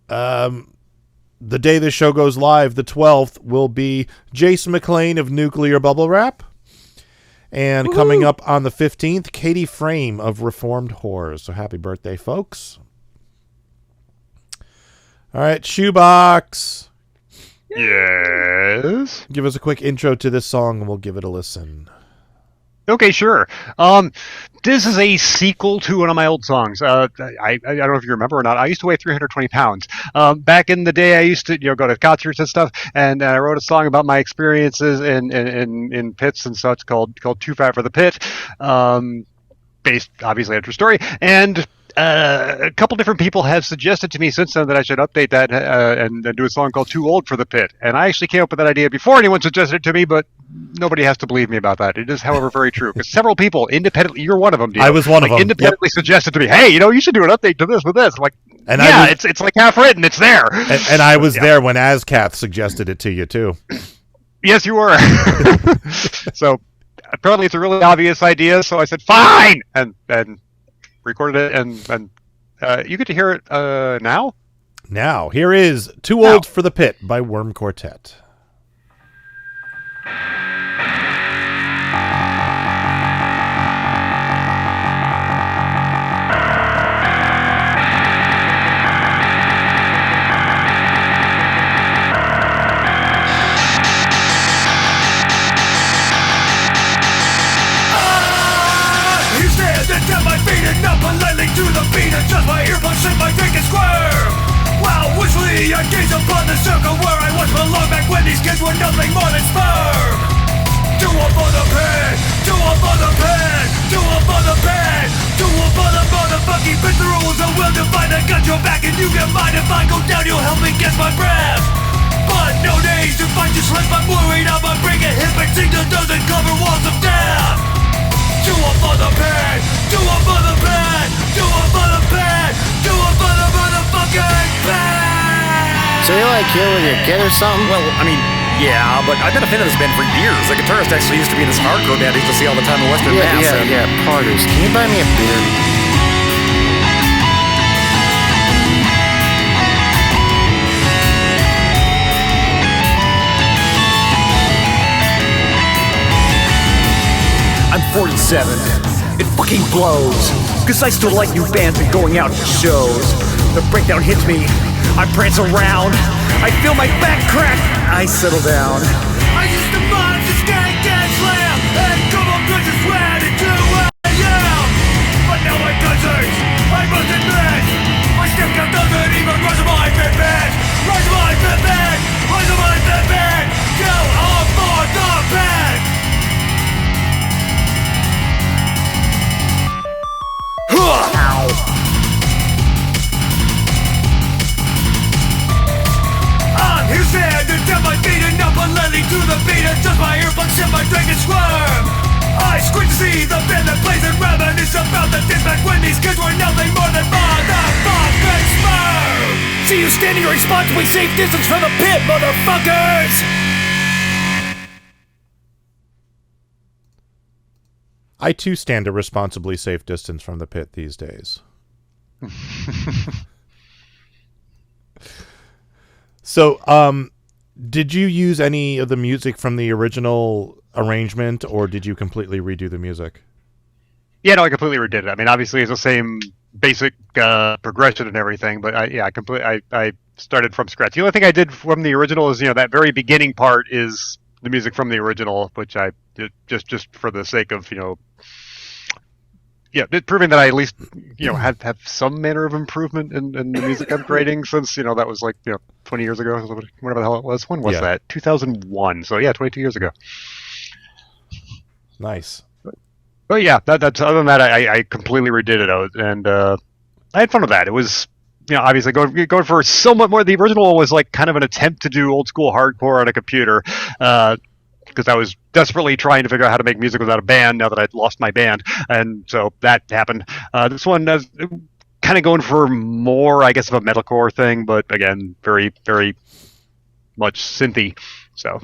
The day the show goes live, the 12th, will be Jason McLean of Nuclear Bubble Wrap. And Woo-hoo! Coming up on the 15th, Katie Frame of Reformed Whores. So happy birthday, folks. All right, Shoebox. Yes? Give us a quick intro to this song and we'll give it a listen. Okay, sure. This is a sequel to one of my old songs. I don't know if you remember or not. I used to weigh 320 pounds. Back in the day, I used to go to concerts and stuff, and I wrote a song about my experiences in pits and such called Too Fat for the Pit, based obviously on a true story. And a couple different people have suggested to me since then that I should update that and do a song called Too Old for the Pit. And I actually came up with that idea before anyone suggested it to me, but nobody has to believe me about that. It is, however, very true. Because several people independently, you're one of them, Devo, I was one of them. Independently suggested to me, hey, you should do an update to this with this. I'm like, and it's like half written. It's there. And I was there when ASCAP suggested it to you, too. Yes, you were. So apparently it's a really obvious idea, so I said, fine! And recorded it, and you get to hear it now? Now, here is Too Old for the Pit by Worm Quartet. To the beat, adjust my earplugs, shake my dick and squirm. Wow, wishfully I gaze upon the circle where I once belonged back when these kids were nothing more than sperm. Do up on the pen, do up on the pen, do up on the pen, do up on the motherfucking pit. The rules are well defined, I got your back and you get mine. If I go down, you'll help me catch my breath. But no days, if I just slip, I'm worried I might break a hip and sing the dozen cover walls of death. Do up on the pen, do up on the pen, do up on the pen, do up on the motherfucking pen. So you're like here with your kid or something? Well, I mean, yeah, but I've been a fan of this band for years. The guitarist actually used to be in this hardcore band I used to see all the time in Western Mass. Yeah, Parters. Can you buy me a beer? I'm 47. It fucking blows. Cause I still like new bands and going out to shows. The breakdown hits me. I prance around. I feel my back crack. I settle down. I used to mind this gang slam and come up bitches ran into who I am. But now I doesn't. I must admit. My step count doesn't even rise to my Fitbit. Rise to my Fitbit. Rise to my Fitbit. Down off on the bed. I'm Houston, blazing reminisce about the days back when these kids were nothing more than motherfucking sperm. See you standing a responsibly safe distance from the pit, motherfuckers! I too stand a responsibly safe distance from the pit these days. So, did you use any of the music from the original arrangement, or did you completely redo the music? Yeah, no, I completely redid it. I mean, obviously it's the same basic progression and everything, but I started from scratch. The only thing I did from the original is, that very beginning part is the music from the original, which I did just for the sake of, proving that I at least, have some manner of improvement in the music I'm creating, since, that was 20 years ago, whatever the hell it was. When was that? 2001. So yeah, 22 years ago. Nice. But yeah, that's other than that, I completely redid it, and I had fun with that. It was, obviously going for somewhat more. The original was kind of an attempt to do old school hardcore on a computer, because I was desperately trying to figure out how to make music without a band now that I'd lost my band, and so that happened. This one is kind of going for more, I guess, of a metalcore thing, but again, very, very much synthy. So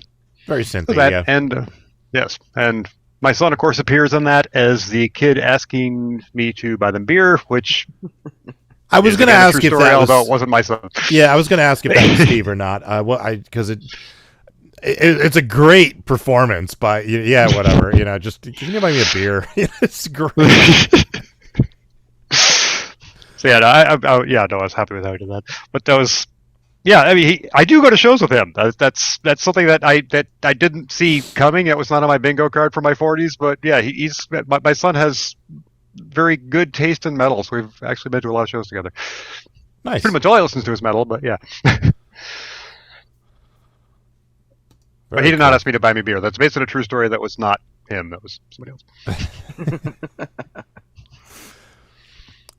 very synthy, that, yeah. And yes, and my son, of course, appears in that as the kid asking me to buy them beer, which I was going to ask if that although it wasn't my son. Yeah, I was going to ask if that was Steve or not. Because it's a great performance by whatever. Just can you buy me a beer? It's great. So yeah, I was happy with how he did that. But that was. Yeah, I mean, I do go to shows with him. That's something that I didn't see coming. It was not on my bingo card for my 40s, but yeah, he's my son has very good taste in metal, so we've actually been to a lot of shows together. Nice. Pretty much all I listens to is metal, but yeah. But he did not ask me to buy me beer. That's based on a true story. That was not him. That was somebody else.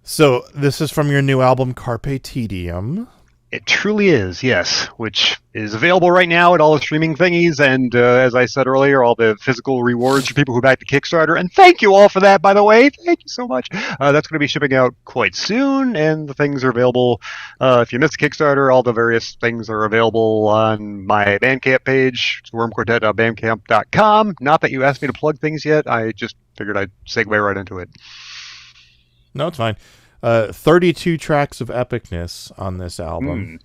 So this is from your new album, Carpe Tedium. It truly is, yes, which is available right now at all the streaming thingies, and as I said earlier, all the physical rewards for people who back the Kickstarter, and thank you all for that, by the way. Thank you so much. That's going to be shipping out quite soon, and the things are available. If you missed the Kickstarter, all the various things are available on my Bandcamp page. It's wormquartet.bandcamp.com. Not that you asked me to plug things yet. I just figured I'd segue right into it. No, it's fine. 32 tracks of epicness on this album.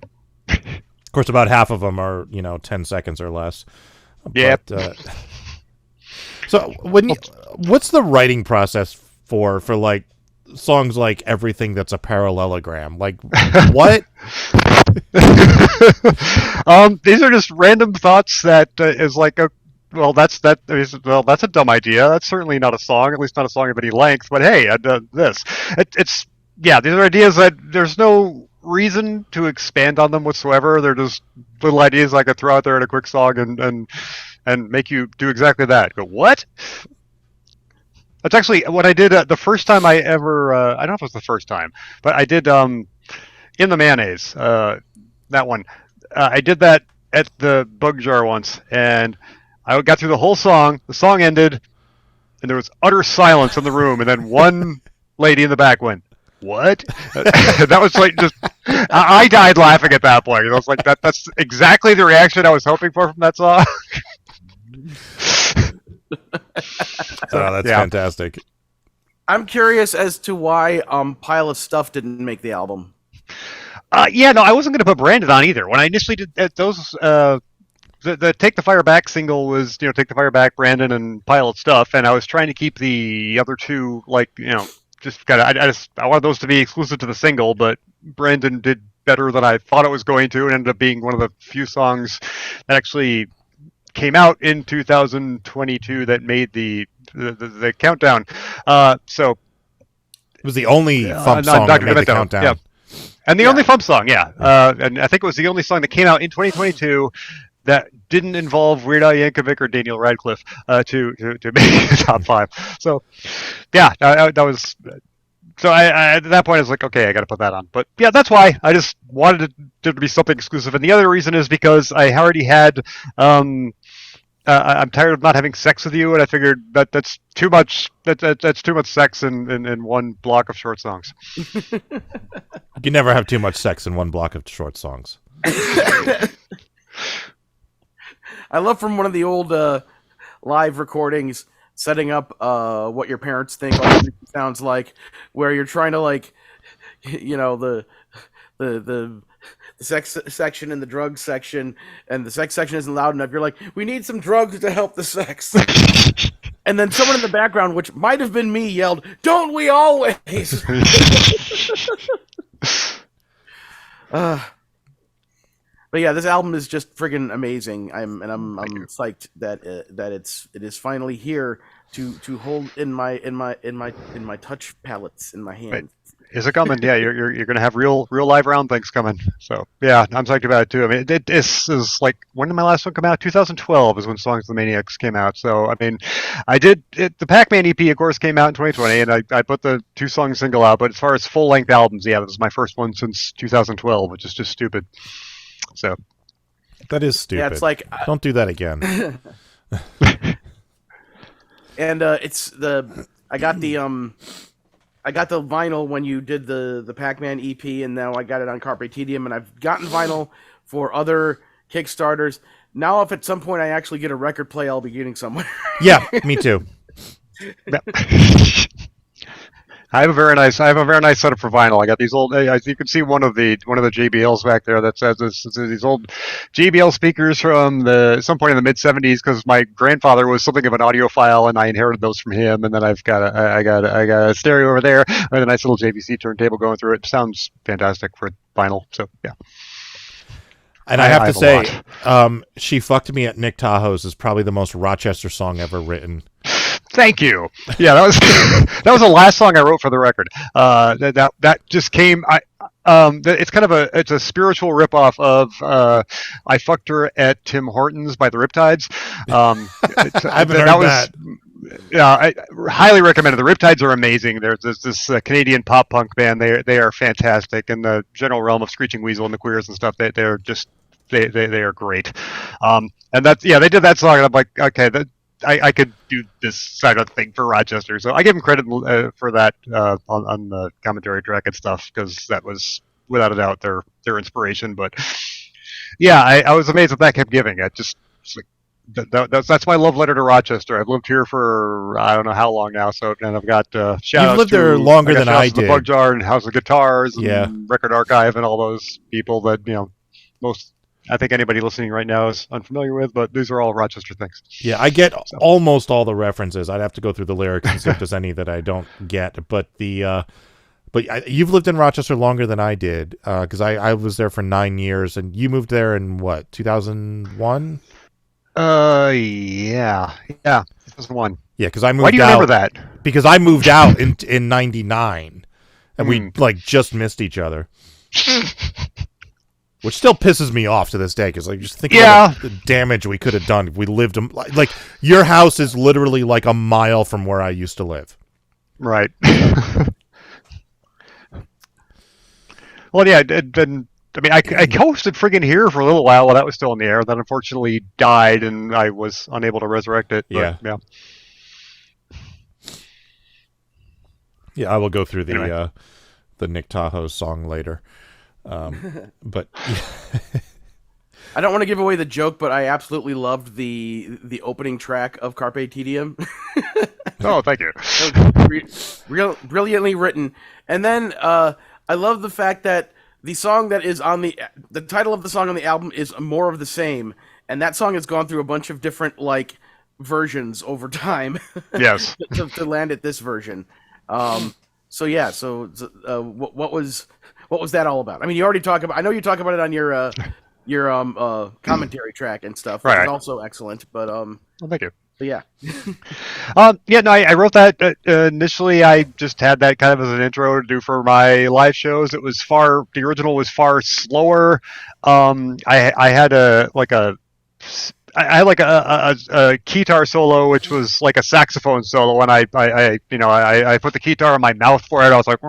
Of course, about half of them are, 10 seconds or less. Yeah. So what's the writing process for songs like Everything That's a Parallelogram? Like, what? These are just random thoughts that is like a that's a dumb idea. That's certainly not a song, at least not a song of any length. But hey, it's these are ideas that there's no reason to expand on them whatsoever. They're just little ideas I could throw out there in a quick song and make you do exactly that. Go, what? That's actually what I did the first time I ever. I don't know if it was the first time, but I did In the Mayonnaise. That one. I did that at the Bug Jar once, and I got through the whole song. The song ended, and there was utter silence in the room, and then one lady in the back went, "What?" That was just. I died laughing at that point. I was like, "That's exactly the reaction I was hoping for from that song." That's fantastic. I'm curious as to why Pile of Stuff didn't make the album. No, I wasn't going to put Brandon on either. When I initially did those, the Take the Fire Back single was, Take the Fire Back, Brandon, and Pile of Stuff, and I was trying to keep the other two, just kind of, I wanted those to be exclusive to the single, but Brandon did better than I thought it was going to, and ended up being one of the few songs that actually came out in 2022 that made the countdown. So it was the only FuMP song that made the countdown. Yeah. And the only FuMP song, and I think it was the only song that came out in 2022 that didn't involve Weird Al Yankovic or Daniel Radcliffe to make the top 5. So, that was. So I at that point I was like, okay, I got to put that on. But yeah, that's why I just wanted it to be something exclusive. And the other reason is because I already had I'm tired of not having sex with you, and I figured that's too much. That's too much sex in one block of short songs. You can never have too much sex in one block of short songs. I love from one of the old live recordings setting up what your parents think it sounds like, where you're trying to the sex section and the drug section, and the sex section isn't loud enough. You're like, we need some drugs to help the sex. And then someone in the background, which might have been me, yelled, "Don't we always?" But yeah, this album is just friggin' amazing. I'm psyched that it is finally here to hold in my touch palettes in my hands. Right. Is it coming? Yeah, you're going to have real live round things coming. So yeah, I'm psyched about it too. I mean, it is like, when did my last one come out? 2012 is when Songs of the Maniacs came out. So I mean, the Pac-Man EP of course came out in 2020, and I put the 2-song single out. But as far as full length albums, yeah, this is my first one since 2012, which is just stupid. So that is stupid. Yeah, it's like, don't do that again. And I got the vinyl when you did the Pac-Man EP, and now I got it on Carpe Tedium, and I've gotten vinyl for other Kickstarters. Now, if at some point I actually get a record play, I'll be getting somewhere. Yeah, me too. I have a very nice setup for vinyl. I got these old. As you can see, one of the JBLs back there that says these old JBL speakers from some point in the mid '70s, because my grandfather was something of an audiophile, and I inherited those from him. And then I got a stereo over there with a nice little JVC turntable going through it. Sounds fantastic for vinyl. So yeah. And I have to say, "She Fucked Me at Nick Tahoe's" is probably the most Rochester song ever written. Thank you. Yeah, that was the last song I wrote for the record. That just came. It's kind of a spiritual ripoff of "I Fucked Her at Tim Hortons" by the Riptides. I haven't heard that. Yeah, I highly recommend it. The Riptides are amazing. There's this Canadian pop punk band. They are fantastic in the general realm of Screeching Weasel and the Queers and stuff. They're just they are great. And that's they did that song, and I'm like, okay, I could do this side of thing for Rochester, so I give them credit for that on the commentary track and stuff, because that was without a doubt their inspiration. But yeah, I was amazed that kept giving. That's my love letter to Rochester. I've lived here for I don't know how long now, and I've got shout-outs. You've lived there longer than I did. The Bug Jar and House of Guitars, and yeah, Record Archive, and all those people that most. I think anybody listening right now is unfamiliar with, but these are all Rochester things. Yeah, I get almost all the references. I'd have to go through the lyrics and see if there's any that I don't get. But you've lived in Rochester longer than I did, because I was there for 9 years, and you moved there in what, 2001? Yeah, 2001. Yeah, because I moved out. Why do you remember that? Because I moved out in 99, and we just missed each other. Which still pisses me off to this day, because just think about the damage we could have done if we lived. Like, your house is literally like a mile from where I used to live. Right. Well, yeah, I hosted friggin' here for a little while that was still in the air. That unfortunately died, and I was unable to resurrect it. Yeah. Yeah, I will go through the Nick Tahoe song later. But I don't want to give away the joke, but I absolutely loved the opening track of Carpe Tedium. Oh, thank you. Brilliantly written. And then I love the fact that the song that is on the title of the song on the album is More of the Same, and that song has gone through a bunch of different versions over time. Yes. to land at this version. So what was that all about? I mean, you already talk about. I know you talk about it on your commentary track and stuff, which is also excellent. But well, thank you. But yeah. I wrote that initially. I just had that kind of as an intro to do for my live shows. The original was far slower. I had a guitar solo, which was like a saxophone solo, and I put the guitar in my mouth for it. I was like,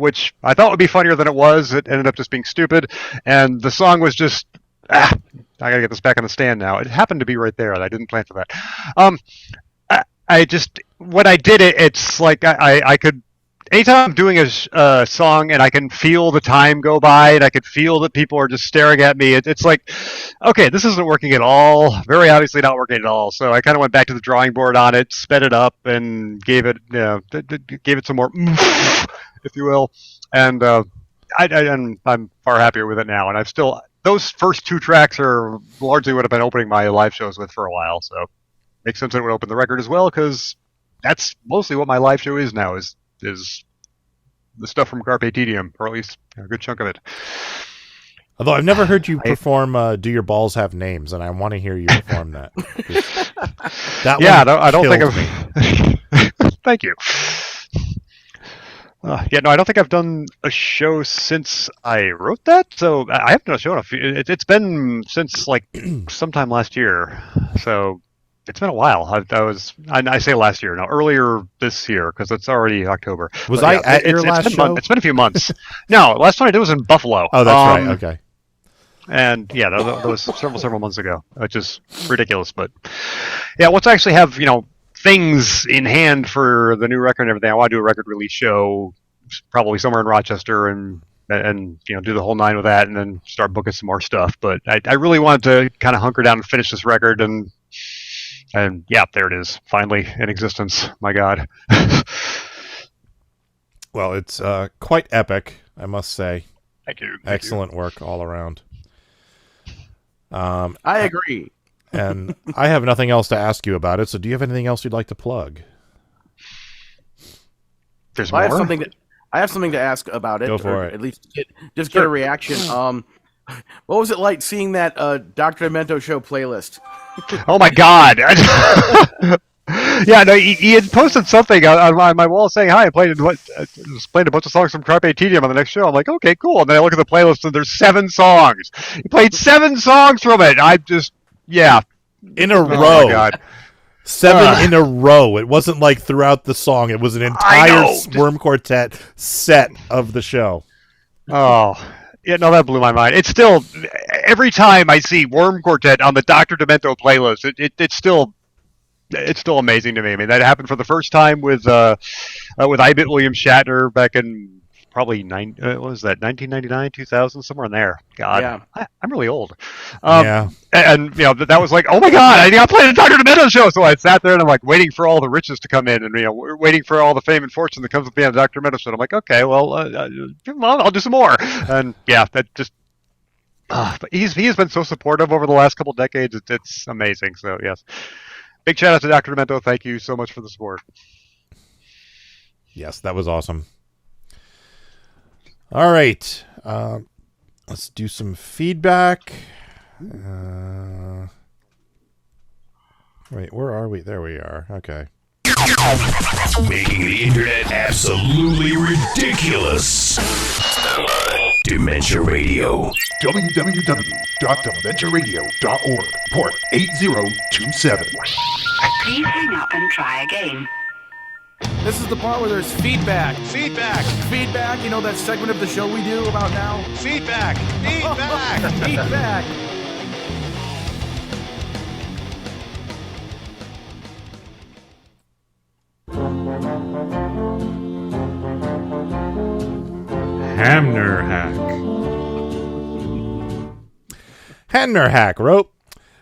which I thought would be funnier than it was. It ended up just being stupid, and the song was just I gotta get this back on the stand now. It happened to be right there, and I didn't plan for that. I just when I did it, it's like I could. Anytime I'm doing a song and I can feel the time go by and I can feel that people are just staring at me, it's like, okay, this isn't working at all. Very obviously not working at all. So I kind of went back to the drawing board on it, sped it up, and gave it some more, if you will. And I'm far happier with it now. And I've still those first 2 tracks are largely what I've been opening my live shows with for a while. So it makes sense that it would open the record as well, because that's mostly what my live show is now. Is the stuff from Carpe Diem, or at least a good chunk of it. Although I've never heard you perform "Do Your Balls Have Names," and I want to hear you perform that. I don't think I've. Thank you. I don't think I've done a show since I wrote that. So I haven't done a show in a few. It's been since like sometime last year. So. It's been a while. I say last year. Now, earlier this year, because it's already October. Was I at your last show? It's been a few months. No, last time I did was in Buffalo. Oh, that's right. Okay. And that was several months ago, which is ridiculous. But yeah, once I actually have things in hand for the new record and everything, I want to do a record release show, probably somewhere in Rochester, and do the whole 9 with that, and then start booking some more stuff. But I really wanted to kind of hunker down and finish this record And yeah, there it is, finally in existence. My God. Well, it's quite epic, I must say. Thank you. Excellent work all around. I agree. And I have nothing else to ask you about it, so do you have anything else you'd like to plug? There's more? I have something to ask about it. Go for it. At least get a reaction. What was it like seeing that Dr. Demento show playlist? Oh my God! Yeah, no, he had posted something on my wall saying, "Hi, I played a bunch of songs from Carpe Diem on the next show." I'm like, "Okay, cool." And then I look at the playlist and there's 7 songs. He played 7 songs from it. In a row. Oh my God. 7 in a row. It wasn't like throughout the song. It was an entire Worm Quartet set of the show. Oh. Yeah, no, that blew my mind. It's still, every time I see Worm Quartet on the Dr. Demento playlist, it's still amazing to me. I mean, that happened for the first time with I Bit William Shatner back in probably 1999, 2000, somewhere in there. God, yeah. I'm really old. Yeah. And that was like, oh my God, I got to play the Dr. Demento show. So I sat there and I'm like waiting for all the riches to come in, and we're waiting for all the fame and fortune that comes with being on the Dr. Demento show. And I'm like, okay, well, I'll do some more. And yeah, that just. But he has been so supportive over the last couple decades. It's amazing. So yes, big shout out to Dr. Demento. Thank you so much for the support. Yes, that was awesome. All right, let's do some feedback. Wait, where are we? There we are. Okay. Making the internet absolutely ridiculous. Dementia Radio. www.dementiaradio.org. Port 8027. Please hang up and try again. This is the part where there's feedback. Feedback. Feedback, that segment of the show we do about now? Feedback. Feedback. Feedback. Hamner Hack wrote,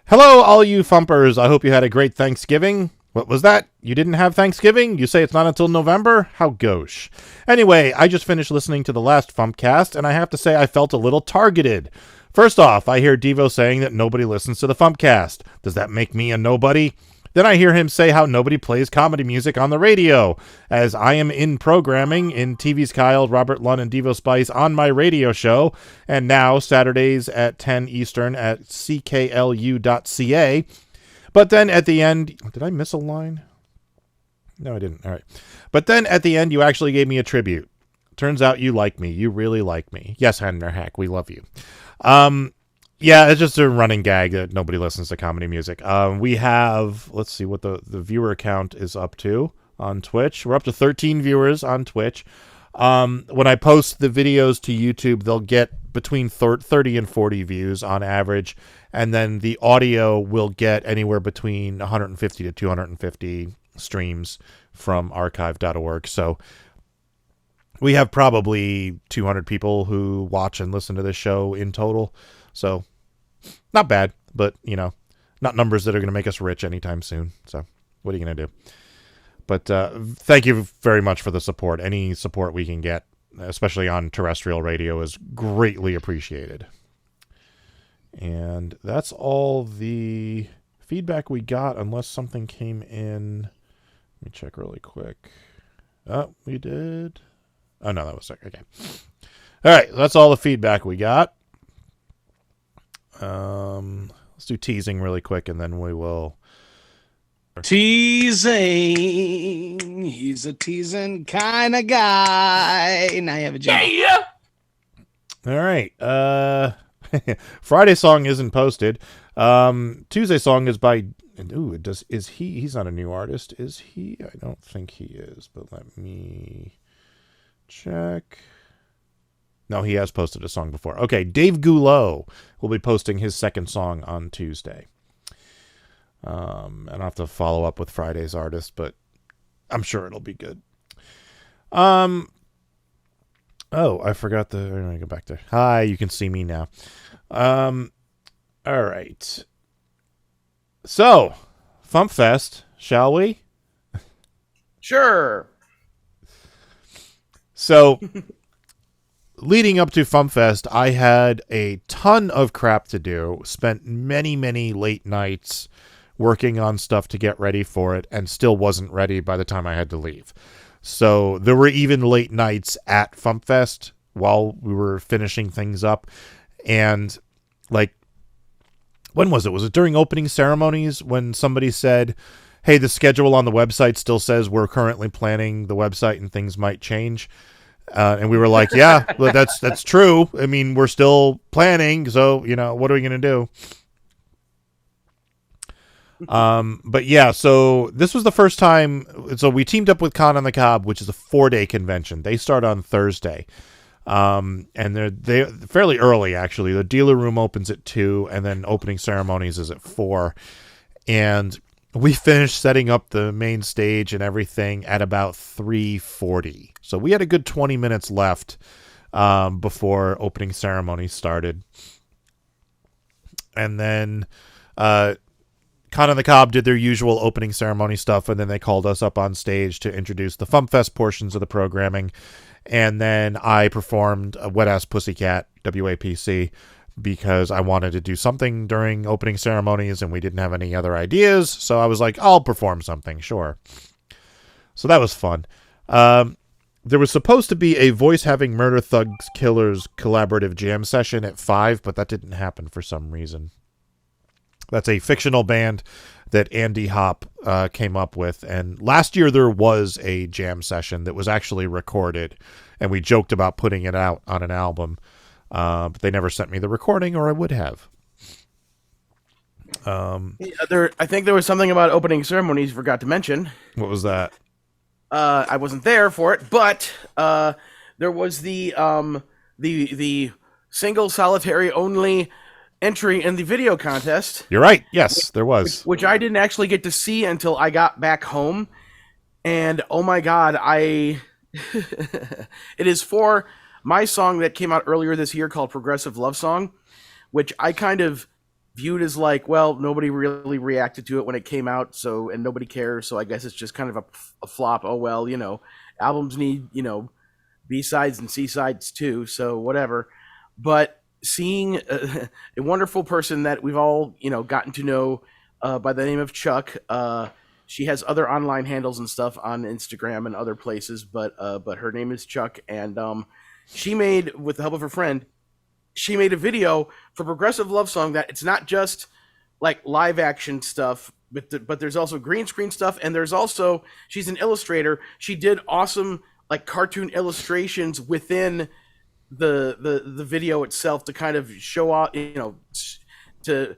"Hello, all you Fumpers. I hope you had a great Thanksgiving." What was that? You didn't have Thanksgiving? You say it's not until November? How gauche. Anyway, I just finished listening to the last FuMPCast, and I have to say I felt a little targeted. First off, I hear Devo saying that nobody listens to the FuMPCast. Does that make me a nobody? Then I hear him say how nobody plays comedy music on the radio, as I am in programming in TV's Kyle, Robert Lund, and Devo Spice on my radio show, and now Saturdays at 10 Eastern at cklu.ca. But then at the end, did I miss a line? No, I didn't. All right. But then at the end, you actually gave me a tribute. Turns out you like me. You really like me. Yes, Hamner Hack, we love you. Yeah, it's just a running gag that nobody listens to comedy music. We have, let's see what the viewer count is up to on Twitch. We're up to 13 viewers on Twitch. When I post the videos to YouTube, they'll get between 30 and 40 views on average, and then the audio will get anywhere between 150 to 250 streams from archive.org. So we have probably 200 people who watch and listen to this show in total. So not bad, but, not numbers that are going to make us rich anytime soon. So what are you going to do? But thank you very much for the support. Any support we can get, especially on terrestrial radio, is greatly appreciated. And that's all the feedback we got, unless something came in. Let me check really quick. Oh, we did. Oh, no, that was sick. Okay. All right, that's all the feedback we got. Let's do teasing really quick, and then we will... Teasing. He's a teasing kind of guy. Now you have a job. Yeah. All right. Friday song isn't posted. Tuesday song is by... Ooh, he's not a new artist, is he? I don't think he is, but let me check. No, he has posted a song before. Okay, Dave Goulot will be posting his second song on Tuesday. And I'll have to follow up with Friday's artist, but I'm sure it'll be good. Oh, I forgot I'm going to go back there. Hi, you can see me now. All right. So, FuMPFest, shall we? Sure. So, leading up to FuMPFest, I had a ton of crap to do. Spent many, many late nights working on stuff to get ready for it, and still wasn't ready by the time I had to leave. So there were even late nights at FuMPFest while we were finishing things up. And when was it? Was it during opening ceremonies when somebody said, hey, the schedule on the website still says we're currently planning the website and things might change? And we were like, yeah, well, that's true. I mean, we're still planning. So, what are we going to do? But yeah, so this was the first time. So we teamed up with Con on the Cob, which is a 4-day convention. They start on Thursday. And they're fairly early, actually. The dealer room opens at 2, and then opening ceremonies is at 4. And we finished setting up the main stage and everything at about 3:40. So we had a good 20 minutes left before opening ceremony started. And then Con on the Cob did their usual opening ceremony stuff, and then they called us up on stage to introduce the FuMPFest portions of the programming. And then I performed a Wet Ass Pussycat, WAPC, because I wanted to do something during opening ceremonies, and we didn't have any other ideas. So I was like, I'll perform something, sure. So that was fun. There was supposed to be a Voice Having Murder Thugs Killers collaborative jam session at 5, but that didn't happen for some reason. That's a fictional band that Andy Hopp came up with. And last year there was a jam session that was actually recorded, and we joked about putting it out on an album. But they never sent me the recording, or I would have. I think there was something about opening ceremonies you forgot to mention. What was that? I wasn't there for it, but there was the single solitary only entry in the video contest. You're right. Yes, there was. Which I didn't actually get to see until I got back home. And oh my God, it is for my song that came out earlier this year called Progressive Love Song, which I kind of viewed as like, well, nobody really reacted to it when it came out, and nobody cares, so I guess it's just kind of a flop. Oh well, albums need, B-sides and C-sides too, so whatever. But seeing a wonderful person that we've all, gotten to know by the name of Chuck. She has other online handles and stuff on Instagram and other places, but her name is Chuck, and she made, with the help of her friend, she made a video for Progressive Love Song that it's not just like live action stuff, but there's also green screen stuff, and there's also, she's an illustrator. She did awesome like cartoon illustrations within the video itself to kind of show off, to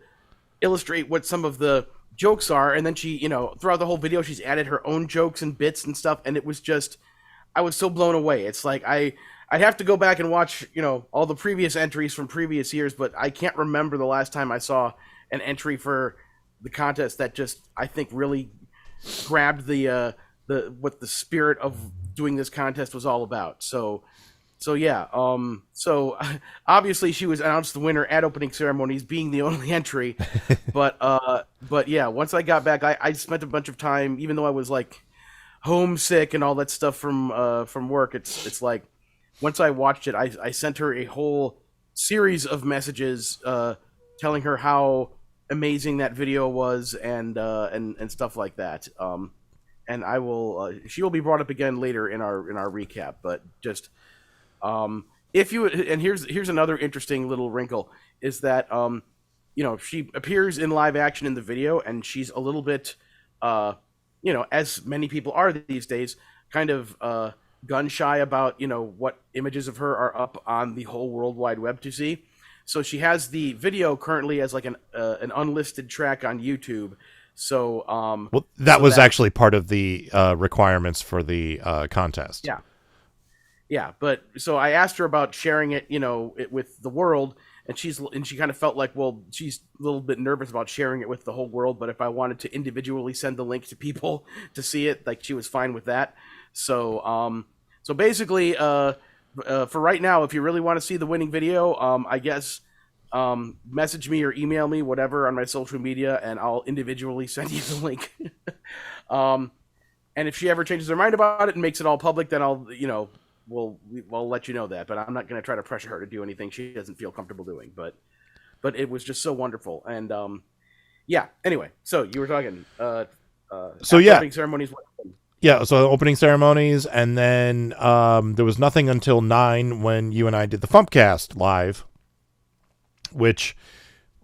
illustrate what some of the jokes are. And then she, throughout the whole video, she's added her own jokes and bits and stuff. And it was just, I was so blown away. It's like I'd have to go back and watch, all the previous entries from previous years, but I can't remember the last time I saw an entry for the contest that just, I think, really grabbed what the spirit of doing this contest was all about. So yeah. So obviously she was announced the winner at opening ceremonies, being the only entry. but yeah, once I got back, I spent a bunch of time, even though I was like homesick and all that stuff from work. It's like once I watched it, I sent her a whole series of messages telling her how amazing that video was and stuff like that. And I will she will be brought up again later in our recap, but just if you, and here's another interesting little wrinkle, is that she appears in live action in the video, and she's a little bit as many people are these days, kind of gun shy about what images of her are up on the whole World Wide Web to see. So she has the video currently as like an unlisted track on YouTube. So that was actually part of the requirements for the contest. Yeah, but so I asked her about sharing it, with the world, and she kind of felt like, well, she's a little bit nervous about sharing it with the whole world, but if I wanted to individually send the link to people to see it, like, she was fine with that. So basically, for right now, if you really want to see the winning video, I guess message me or email me, whatever, on my social media, and I'll individually send you the link. And if she ever changes her mind about it and makes it all public, then I'll, we'll let you know that, but I'm not going to try to pressure her to do anything she doesn't feel comfortable doing. But it was just so wonderful, and yeah. Anyway, so you were talking. Opening ceremonies. Yeah, so opening ceremonies, and then there was nothing until 9 when you and I did the FuMPCast live, which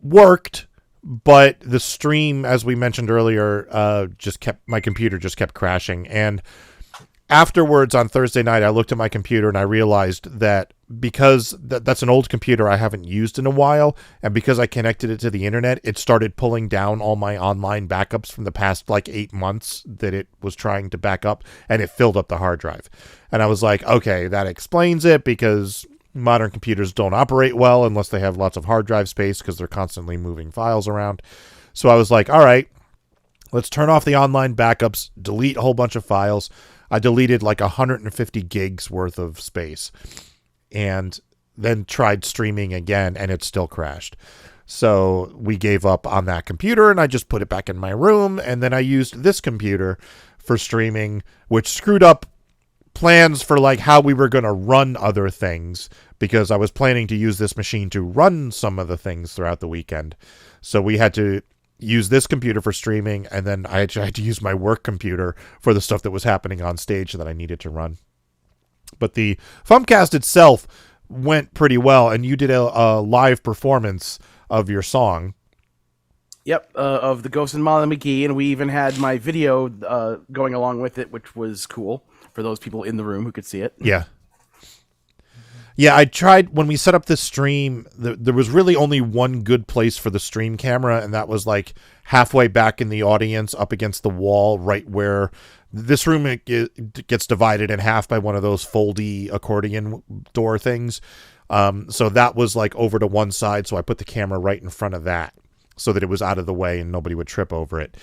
worked, but the stream, as we mentioned earlier, my computer just kept crashing, and afterwards, on Thursday night, I looked at my computer and I realized that because that's an old computer I haven't used in a while, and because I connected it to the internet, it started pulling down all my online backups from the past 8 months that it was trying to back up, and it filled up the hard drive. And I was like, okay, that explains it, because modern computers don't operate well unless they have lots of hard drive space because they're constantly moving files around. So I was like, all right, let's turn off the online backups, delete a whole bunch of files. I deleted 150 gigs worth of space, and then tried streaming again, and it still crashed. So we gave up on that computer, and I just put it back in my room, and then I used this computer for streaming, which screwed up plans for how we were going to run other things, because I was planning to use this machine to run some of the things throughout the weekend. So we had to use this computer for streaming, and then I had to use my work computer for the stuff that was happening on stage that I needed to run. But the FuMPCast itself went pretty well, and you did a live performance of your song. Yep, of the Ghost and Molly McGee, and we even had my video going along with it, which was cool for those people in the room who could see it. Yeah, I tried, when we set up this stream, there was really only one good place for the stream camera, and that was halfway back in the audience, up against the wall, right where this room it gets divided in half by one of those foldy accordion door things. So that was over to one side, so I put the camera right in front of that so that it was out of the way and nobody would trip over it.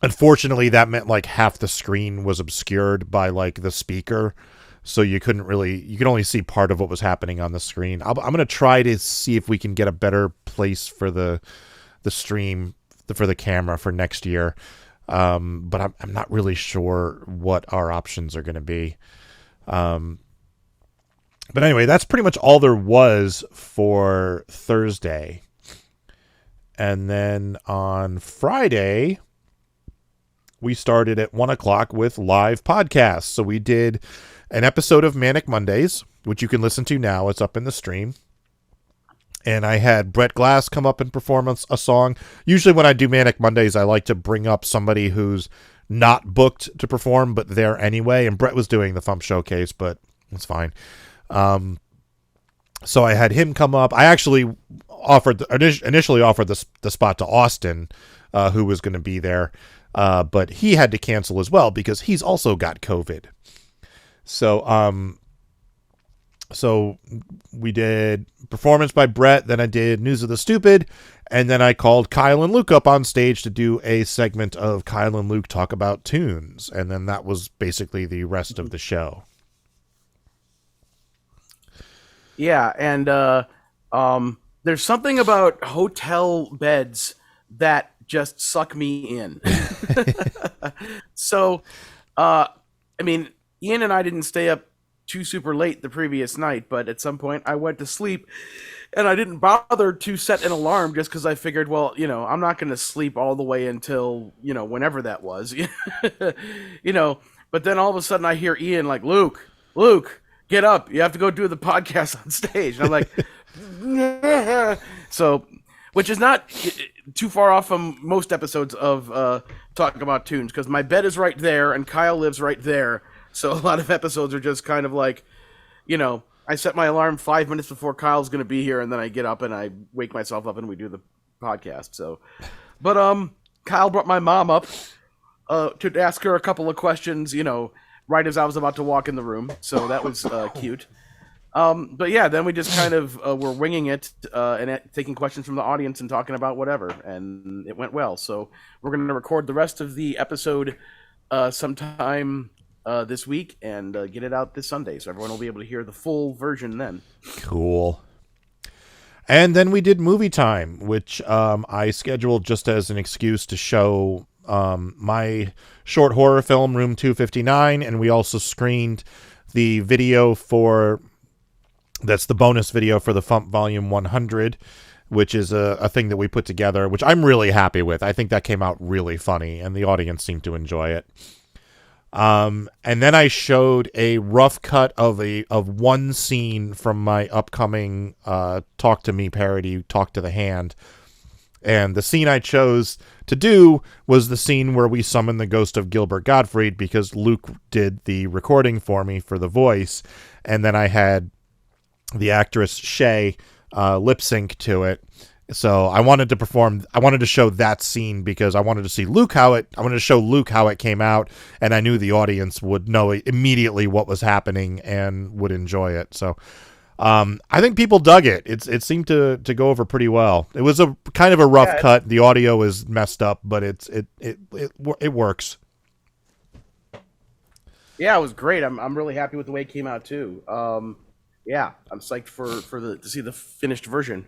Unfortunately, that meant half the screen was obscured by the speaker. So you could only see part of what was happening on the screen. I'm going to try to see if we can get a better place for the stream, for the camera for next year. But I'm not really sure what our options are going to be. But anyway, that's pretty much all there was for Thursday. And then on Friday, we started at 1:00 with live podcasts. So we did an episode of Manic Mondays, which you can listen to now. It's up in the stream. And I had Brett Glass come up and perform a song. Usually when I do Manic Mondays, I like to bring up somebody who's not booked to perform, but there anyway. And Brett was doing the FuMP Showcase, but it's fine. So I had him come up. I actually initially offered the spot to Austin, who was going to be there. but he had to cancel as well because he's also got COVID. So so we did performance by Brett, then I did News of the Stupid, and then I called Kyle and Luke up on stage to do a segment of Kyle and Luke talk about tunes, and then that was basically the rest of the show. Yeah, and there's something about hotel beds that just suck me in. So, I mean, Ian and I didn't stay up too super late the previous night, but at some point I went to sleep, and I didn't bother to set an alarm just because I figured, well, you know, I'm not going to sleep all the way until, you know, whenever that was, you know. But then all of a sudden I hear Ian like, Luke, get up, you have to go do the podcast on stage. And I'm like, so, which is not too far off from most episodes of talking about tunes, because my bed is right there and Kyle lives right there. So a lot of episodes are just kind of like, you know, I set my alarm 5 minutes before Kyle's going to be here, and then I get up and I wake myself up and we do the podcast. So, but Kyle brought my mom up to ask her a couple of questions, you know, right as I was about to walk in the room. So that was cute. But yeah, then we just kind of were winging it and taking questions from the audience and talking about whatever, and it went well. So we're going to record the rest of the episode sometime this week and get it out this Sunday, so everyone will be able to hear the full version then. Cool. And then we did Movie Time, which I scheduled just as an excuse to show my short horror film, Room 259, and we also screened the video that's the bonus video for the FuMP Volume 100, which is a thing that we put together, which I'm really happy with. I think that came out really funny, and the audience seemed to enjoy it. And then I showed a rough cut of one scene from my upcoming Talk to Me parody, Talk to the Hand. And the scene I chose to do was the scene where we summon the ghost of Gilbert Gottfried, because Luke did the recording for me for the voice, and then I had the actress Shay lip sync to it. So I wanted to show that scene because I wanted to show Luke how it came out, and I knew the audience would know immediately what was happening and would enjoy it. So I think people dug it. It seemed to go over pretty well. It was a kind of a rough cut. The audio is messed up, but it works. Yeah, it was great. I'm really happy with the way it came out too. Yeah, I'm psyched to see the finished version.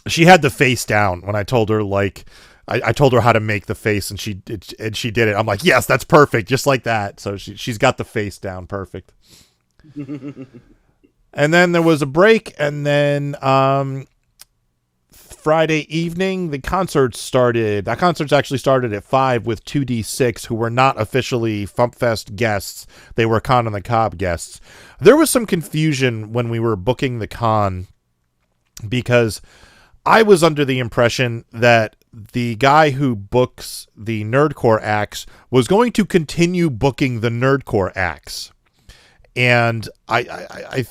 She had the face down when I told her, like, I told her how to make the face, and she did it. I'm like, yes, that's perfect, just like that. So she's got the face down perfect. And then there was a break, and then Friday evening the concert started. That concert's actually started at 5 with 2D6, who were not officially FuMPFest guests. They were Con on the Cob guests. There was some confusion when we were booking the con, because I was under the impression that the guy who books the Nerdcore acts was going to continue booking the Nerdcore acts. And I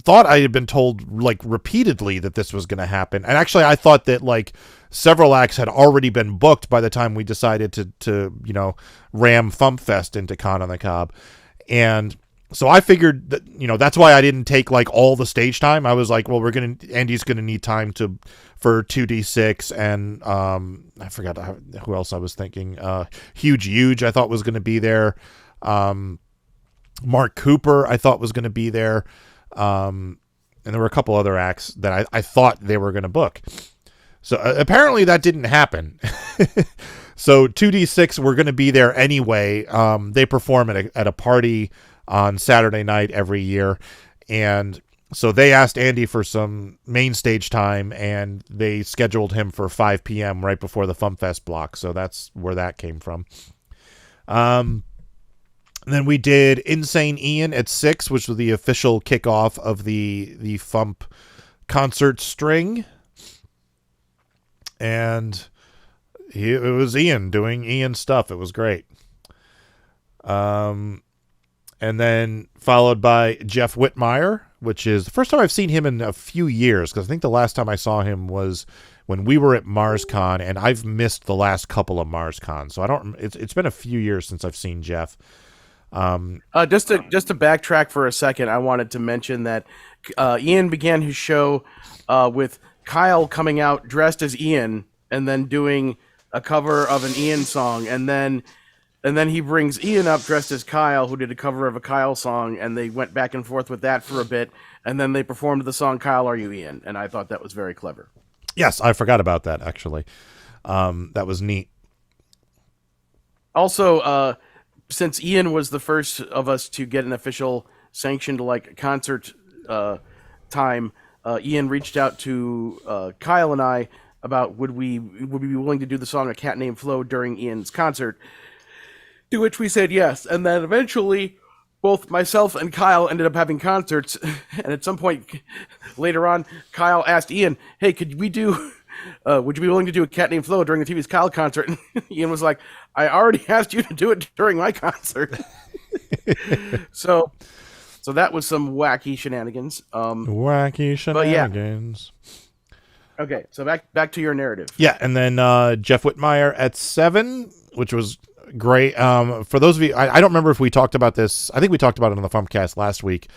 thought I had been told, like, repeatedly that this was going to happen. And actually, I thought that, like, several acts had already been booked by the time we decided to you know, ram FuMPFest into Con on the Cob. And so I figured that, you know, that's why I didn't take, like, all the stage time. I was like, well, Andy's going to need time for 2D6, and I forgot who else I was thinking. Huge I thought was going to be there. Mark Cooper I thought was going to be there. And there were a couple other acts that I thought they were going to book. So apparently that didn't happen. So 2D6 were going to be there anyway. They perform at a party on Saturday night every year, and so they asked Andy for some main stage time, and they scheduled him for 5 p.m. right before the FuMPFest block. So that's where that came from. And then we did Insane Ian at 6, which was the official kickoff of the FuMP concert string, and it was Ian doing Ian stuff. It was great. And then followed by Jeff Whitmire, which is the first time I've seen him in a few years, because I think the last time I saw him was when we were at MarsCon, and I've missed the last couple of MarsCon, so I don't. It's been a few years since I've seen Jeff. Just to backtrack for a second, I wanted to mention that Ian began his show with Kyle coming out dressed as Ian and then doing a cover of an Ian song, and then he brings Ian up dressed as Kyle, who did a cover of a Kyle song, and they went back and forth with that for a bit, and then they performed the song "Kyle, Are You Ian?" And I thought that was very clever. Yes, I forgot about that actually. That was neat. Also, since Ian was the first of us to get an official sanctioned concert time, Ian reached out to Kyle and I about would we be willing to do the song "A Cat Named Flo" during Ian's concert, to which we said yes. And then eventually both myself and Kyle ended up having concerts, and at some point later on, Kyle asked Ian, "Hey, could we do would you be willing to do "A Cat Named Flo" during the TV's Kyle concert?" And Ian was like, "I already asked you to do it during my concert." So that was some wacky shenanigans. Wacky shenanigans. Okay, so back to your narrative. Yeah, and then Jeff Whitmire at 7, which was great. For those of you, I don't remember if we talked about this. I think we talked about it on the FuMPCast last week.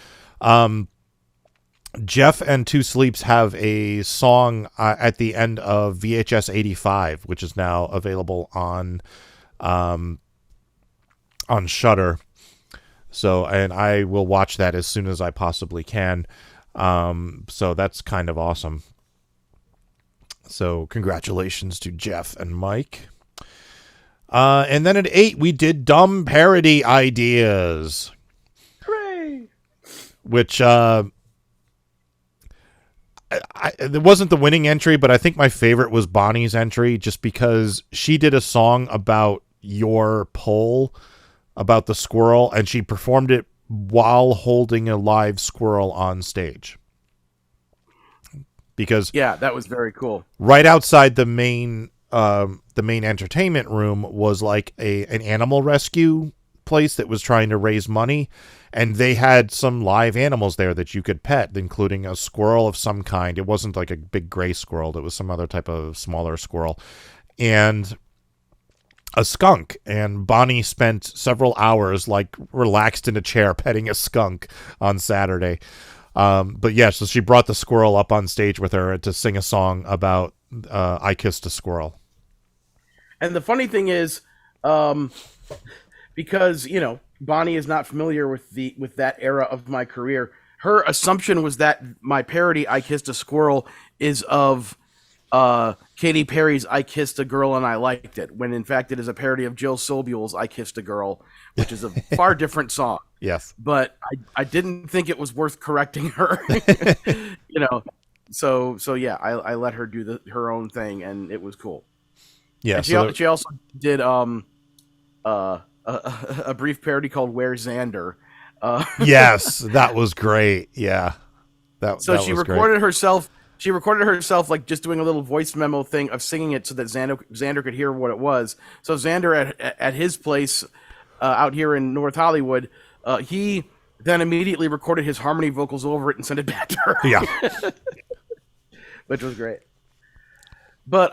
Jeff and Two Sleeps have a song at the end of VHS 85, which is now available on Shudder. So, and I will watch that as soon as I possibly can. So that's kind of awesome. So congratulations to Jeff and Mike. And then at 8, we did Dumb Parody Ideas. Hooray! Which, it wasn't the winning entry, but I think my favorite was Bonnie's entry, just because she did a song about your poll about the squirrel, and she performed it while holding a live squirrel on stage. Because yeah, that was very cool. Right outside the main entertainment room was like an animal rescue place that was trying to raise money, and they had some live animals there that you could pet, including a squirrel of some kind. It wasn't like a big gray squirrel. It was some other type of smaller squirrel, and a skunk. And Bonnie spent several hours like relaxed in a chair petting a skunk on Saturday. But yeah, so she brought the squirrel up on stage with her to sing a song about I Kissed a Squirrel. And the funny thing is, because, Bonnie is not familiar with that era of my career, her assumption was that my parody I Kissed a Squirrel is of Katy Perry's I Kissed a Girl and I Liked It, when in fact it is a parody of Jill Sobule's I Kissed a Girl, which is a far different song. Yes. But I didn't think it was worth correcting her. So yeah, I let her do her own thing, and it was cool. Yeah. And she also did a brief parody called "Where's Xander?" Yes, that was great. Yeah. She recorded herself. She recorded herself like just doing a little voice memo thing of singing it so that Xander could hear what it was. So Xander at his place out here in North Hollywood, he then immediately recorded his harmony vocals over it and sent it back to her. Yeah. Which was great. But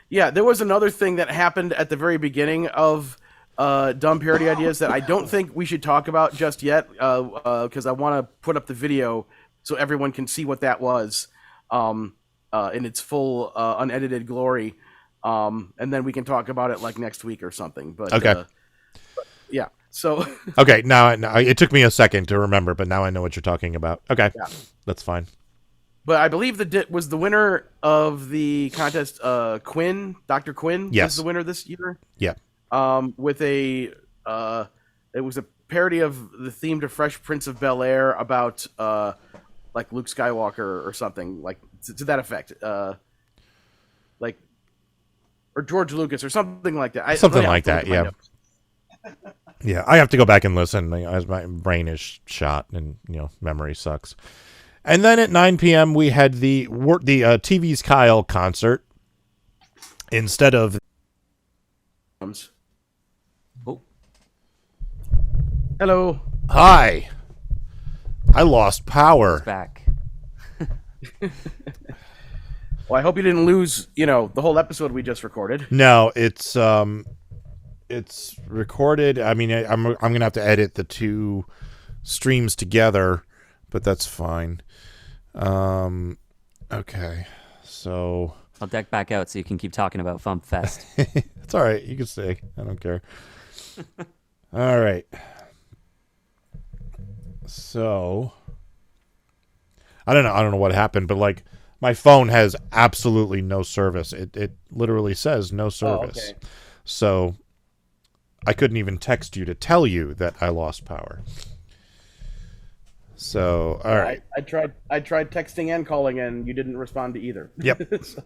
yeah, there was another thing that happened at the very beginning of Dumb Parody Ideas that I don't think we should talk about just yet, because I want to put up the video so everyone can see what that was in its full unedited glory, and then we can talk about it like next week or something. But okay. Yeah. So okay, now it took me a second to remember, but now I know what you're talking about. Okay, yeah. That's fine. But I believe was the winner of the contest, Quinn, Dr. Quinn, yes, was the winner this year. Yeah. With it was a parody of the theme to Fresh Prince of Bel-Air about like Luke Skywalker or something like to that effect, like or George Lucas or something like that. Something like that, yeah. Yeah, I have to go back and listen as my brain is shot and memory sucks. And then at 9 p.m. we had the TV's Kyle concert instead of. Oh. Hello. Hi. I lost power. It's back. Well, I hope you didn't lose, the whole episode we just recorded. No, it's recorded. I mean, I'm gonna have to edit the two streams together, but that's fine. Okay, so I'll deck back out so you can keep talking about FuMPFest. it's all right. You can stay. I don't care. All right. So I don't know what happened, but like my phone has absolutely no service. It literally says no service. Oh, okay. So I couldn't even text you to tell you that I lost power. So all right. I tried texting and calling, and you didn't respond to either. Yep. So,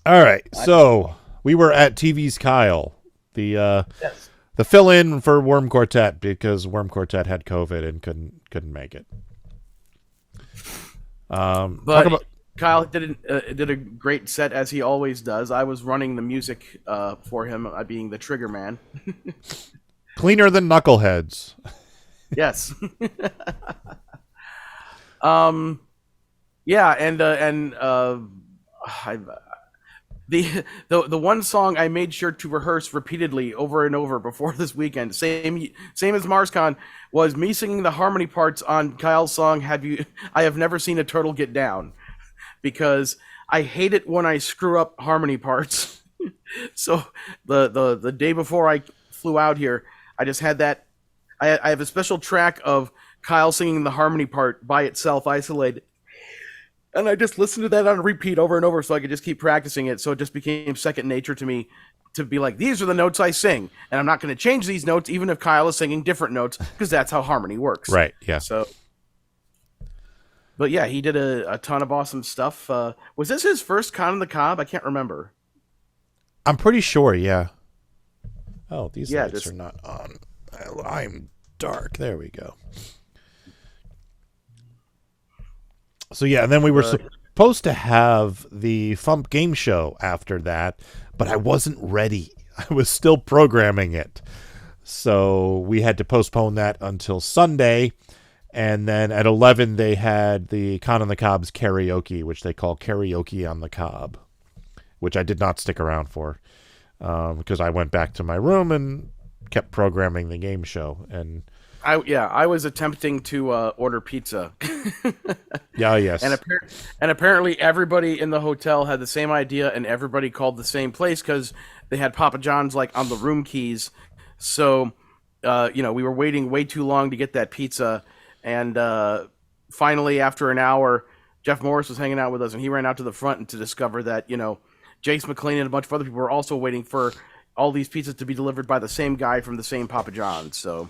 all right. So we were at TV's Kyle, the fill-in for Worm Quartet because Worm Quartet had COVID and couldn't make it. But Kyle did a great set as he always does. I was running the music for him, being the trigger man. Cleaner than knuckleheads. Yes. Yeah, and the one song I made sure to rehearse repeatedly over and over before this weekend, same as MarsCon, was me singing the harmony parts on Kyle's song I have never seen a turtle get down, because I hate it when I screw up harmony parts. So the day before I flew out here, I just had that. I have a special track of Kyle singing the harmony part by itself, isolated. And I just listened to that on repeat over and over so I could just keep practicing it. So it just became second nature to me to be like, these are the notes I sing. And I'm not going to change these notes even if Kyle is singing different notes, because that's how harmony works. Right, yeah. So, but yeah, he did a ton of awesome stuff. Was this his first Con on the Cob? I can't remember. I'm pretty sure, yeah. Oh, these lights are not on. I'm dark. There we go. So yeah, and then we were supposed to have the FuMP game show after that, but I wasn't ready. I was still programming it. So we had to postpone that until Sunday. And then at 11, they had the Con on the Cob's karaoke, which they call Karaoke on the Cob, which I did not stick around for because I went back to my room and kept programming the game show. And I was attempting to order pizza. Yeah, yes. And apparently everybody in the hotel had the same idea, and everybody called the same place because they had Papa John's like on the room keys. So, we were waiting way too long to get that pizza, and finally, after an hour, Jeff Morris was hanging out with us, and he ran out to the front and to discover that Jace McLean and a bunch of other people were also waiting for all these pizzas to be delivered by the same guy from the same Papa John's. So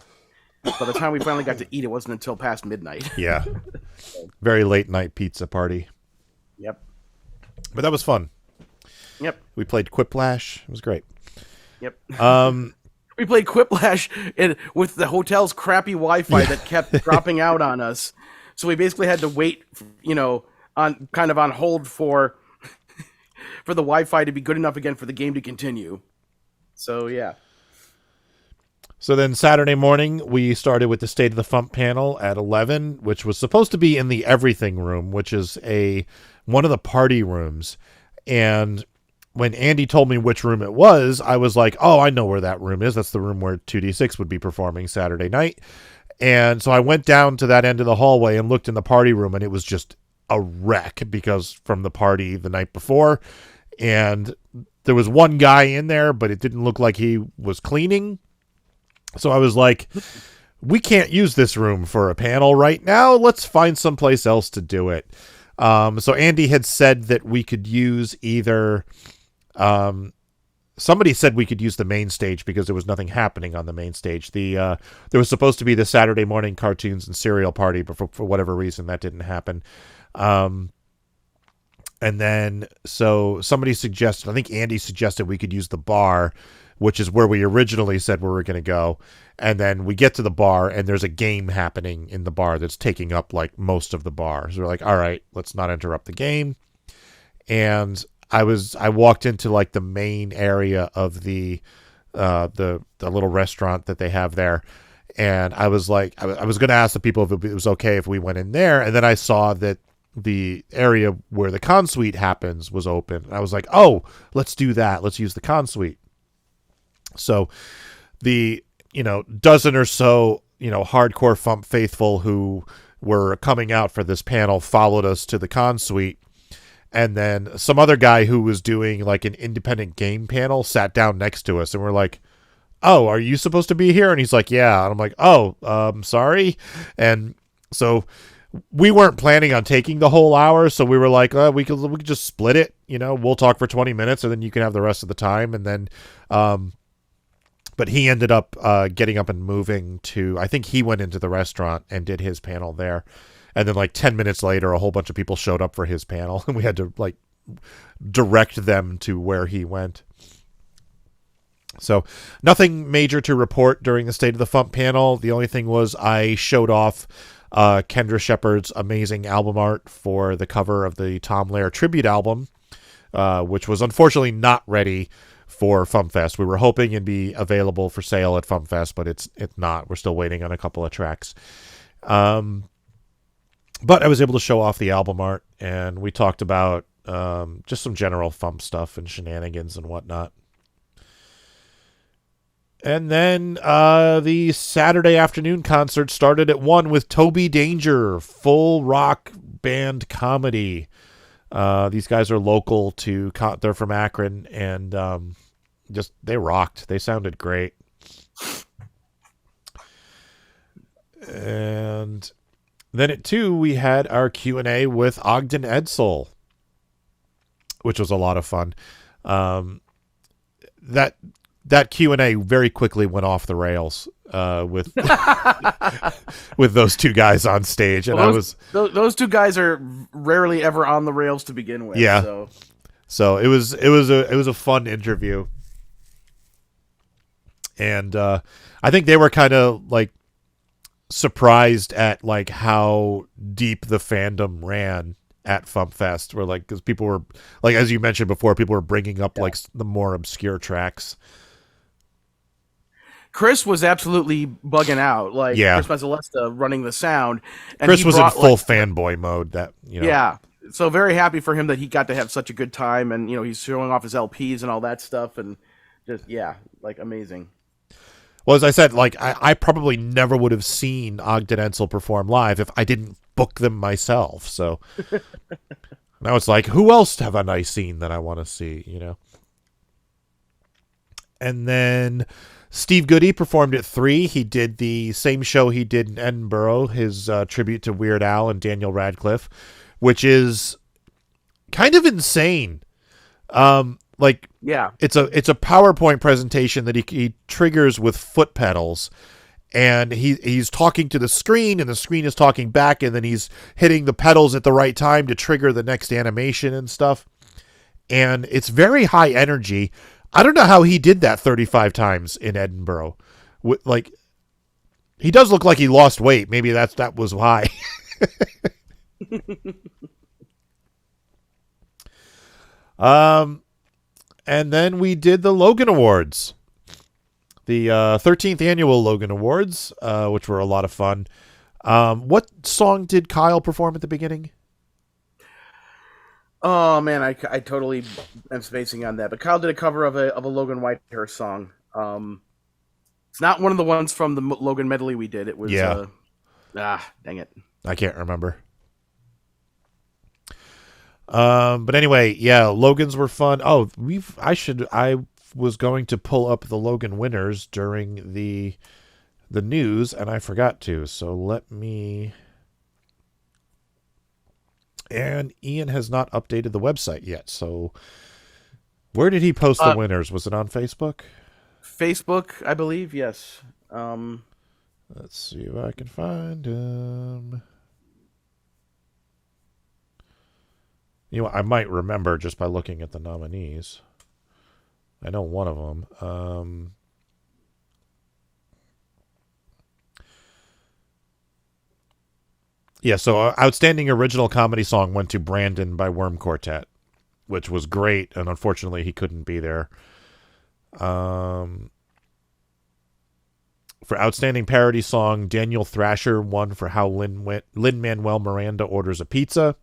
by the time we finally got to eat, it wasn't until past midnight. Yeah. Very late night pizza party. Yep. But that was fun. Yep. We played Quiplash. It was great. Yep. We played Quiplash with the hotel's crappy Wi-Fi that kept dropping out on us. So we basically had to wait, on hold for the Wi-Fi to be good enough again for the game to continue. So, yeah. So then Saturday morning, we started with the State of the FuMP panel at 11, which was supposed to be in the Everything Room, which is one of the party rooms. And when Andy told me which room it was, I was like, oh, I know where that room is. That's the room where 2D6 would be performing Saturday night. And so I went down to that end of the hallway and looked in the party room, and it was just a wreck because from the party the night before. And there was one guy in there, but it didn't look like he was cleaning. So I was like, we can't use this room for a panel right now. Let's find someplace else to do it. So Andy had said that we could use either... somebody said we could use the main stage because there was nothing happening on the main stage. There was supposed to be the Saturday morning cartoons and cereal party, but for whatever reason that didn't happen. And then, so somebody suggested, I think Andy suggested we could use the bar, which is where we originally said we were going to go. And then we get to the bar and there's a game happening in the bar that's taking up like most of the bar. So we're like, all right, let's not interrupt the game. And I walked into like the main area of the little restaurant that they have there. And I was like, I was going to ask the people if it was okay if we went in there. And then I saw that the area where the con suite happens was open. I was like, oh, let's do that. Let's use the con suite. So the, dozen or so, hardcore FuMP faithful who were coming out for this panel followed us to the con suite. And then some other guy who was doing like an independent game panel sat down next to us, and we're like, oh, are you supposed to be here? And he's like, yeah. And I'm like, oh, sorry. And so we weren't planning on taking the whole hour. So we were like, we could just split it. We'll talk for 20 minutes and then you can have the rest of the time. And then, but he ended up getting up and moving to, I think he went into the restaurant and did his panel there. And then like 10 minutes later, a whole bunch of people showed up for his panel and we had to like direct them to where he went. So nothing major to report during the State of the FuMP panel. The only thing was I showed off Kendra Shepard's amazing album art for the cover of the Tom Lehrer tribute album, which was unfortunately not ready for FuMPFest. We were hoping it'd be available for sale at FuMPFest, but it's not. We're still waiting on a couple of tracks. But I was able to show off the album art, and we talked about just some general FuMP stuff and shenanigans and whatnot. And then the Saturday afternoon concert started at 1 with Toby Danger, full rock band comedy. These guys are local to, they're from Akron, and they rocked. They sounded great. And then at 2, we had our Q&A with Ogden Edsel, which was a lot of fun. That Q&A very quickly went off the rails with with those two guys on stage, and well, those two guys are rarely ever on the rails to begin with. Yeah. So it was a fun interview, and I think they were kind of like surprised at like how deep the fandom ran at FuMPFest, where like, because people were like, as you mentioned before, people were bringing up like the more obscure tracks. Chris was absolutely bugging out, like Chris Mazzalesta running the sound. And Chris was in full fanboy mode. Yeah, so very happy for him that he got to have such a good time, and he's showing off his LPs and all that stuff, and just like amazing. Well, as I said, like I probably never would have seen Ogden Edsel perform live if I didn't book them myself. So now it's like, who else have I seen that I want to see? And then Steve Goody performed at 3. He did the same show he did in Edinburgh, his tribute to Weird Al and Daniel Radcliffe, which is kind of insane. It's a PowerPoint presentation that he triggers with foot pedals, and he's talking to the screen, and the screen is talking back, and then he's hitting the pedals at the right time to trigger the next animation and stuff. And it's very high energy. I don't know how he did that 35 times in Edinburgh. Like, he does look like he lost weight. Maybe that was why. And then we did the Logan Awards, the 13th annual Logan Awards, which were a lot of fun. What song did Kyle perform at the beginning? Oh man, I totally am spacing on that. But Kyle did a cover of a Logan Whitehair song. It's not one of the ones from the Logan medley we did. It was dang it, I can't remember. But anyway, Logans were fun. Oh, I was going to pull up the Logan winners during the news, and I forgot to. So let me. And Ian has not updated the website yet. So where did he post the winners? Was it on Facebook? Facebook, I believe. Yes. Let's see if I can find him. I might remember just by looking at the nominees. I know one of them. So Outstanding Original Comedy Song went to Brandon by Worm Quartet, which was great, and unfortunately he couldn't be there. For Outstanding Parody Song, Daniel Thrasher won for How Lin-Manuel Miranda Orders a Pizza.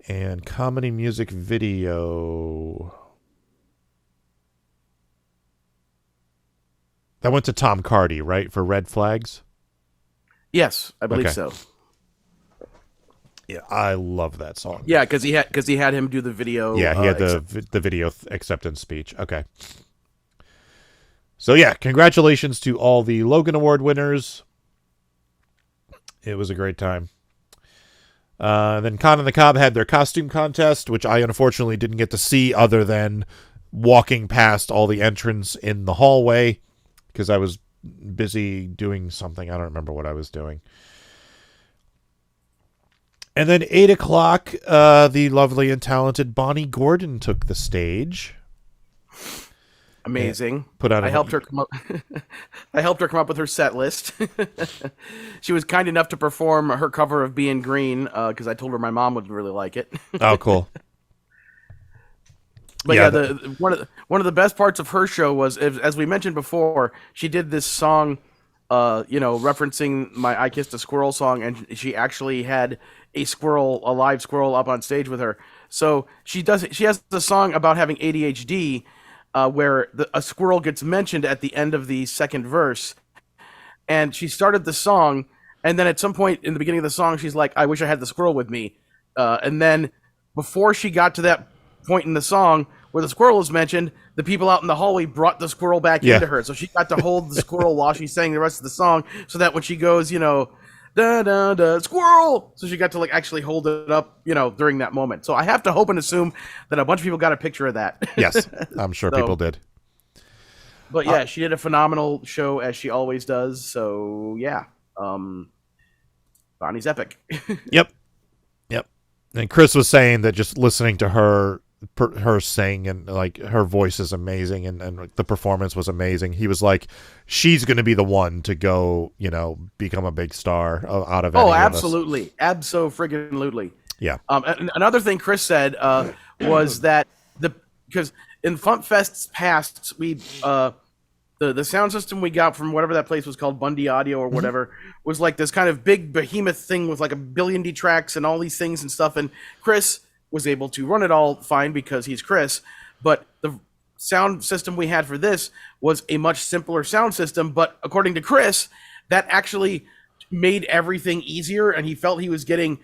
And comedy music video. That went to Tom Cardy, right, for Red Flags? Yes, I believe so. Yeah, I love that song. Yeah, because he had him do the video. Yeah, he had the video acceptance speech. Okay. So yeah, congratulations to all the Logan Award winners. It was a great time. Then Con and the Cobb had their costume contest, which I unfortunately didn't get to see other than walking past all the entrants in the hallway because I was busy doing something. I don't remember what I was doing. And then 8 o'clock, the lovely and talented Bonnie Gordon took the stage. Amazing. I helped her come up. I helped her come up with her set list. She was kind enough to perform her cover of "Being Green" because I told her my mom would really like it. Oh, cool. But yeah, one of the best parts of her show was, as we mentioned before, she did this song, referencing my "I Kissed a Squirrel" song, and she actually had a live squirrel up on stage with her. So she has the song about having ADHD. Where a squirrel gets mentioned at the end of the second verse, and she started the song, and then at some point in the beginning of the song, she's like, "I wish I had the squirrel with me," and then before she got to that point in the song where the squirrel is mentioned, the people out in the hallway brought the squirrel back into her, so she got to hold the squirrel while she sang the rest of the song, so that when she goes, da da da squirrel, so she got to actually hold it up during that moment. So I have to hope and assume that a bunch of people got a picture of that. Yes, I'm sure people did. But yeah, she did a phenomenal show, as she always does. So yeah, Bonnie's epic. Yep. And Chris was saying that just listening to her sing and her voice is amazing and the performance was amazing. He was like, she's going to be the one to go, become a big star out of any of absolutely. Abso-friggin-lutely. Yeah. Another thing Chris said was that because in FuMPFests past, we the sound system we got from whatever that place was called, Bundy Audio or whatever, was like this kind of big behemoth thing with like a billion D tracks and all these things and stuff. And Chris was able to run it all fine because he's Chris, but the sound system we had for this was a much simpler sound system, but according to Chris, that actually made everything easier, and he felt he was getting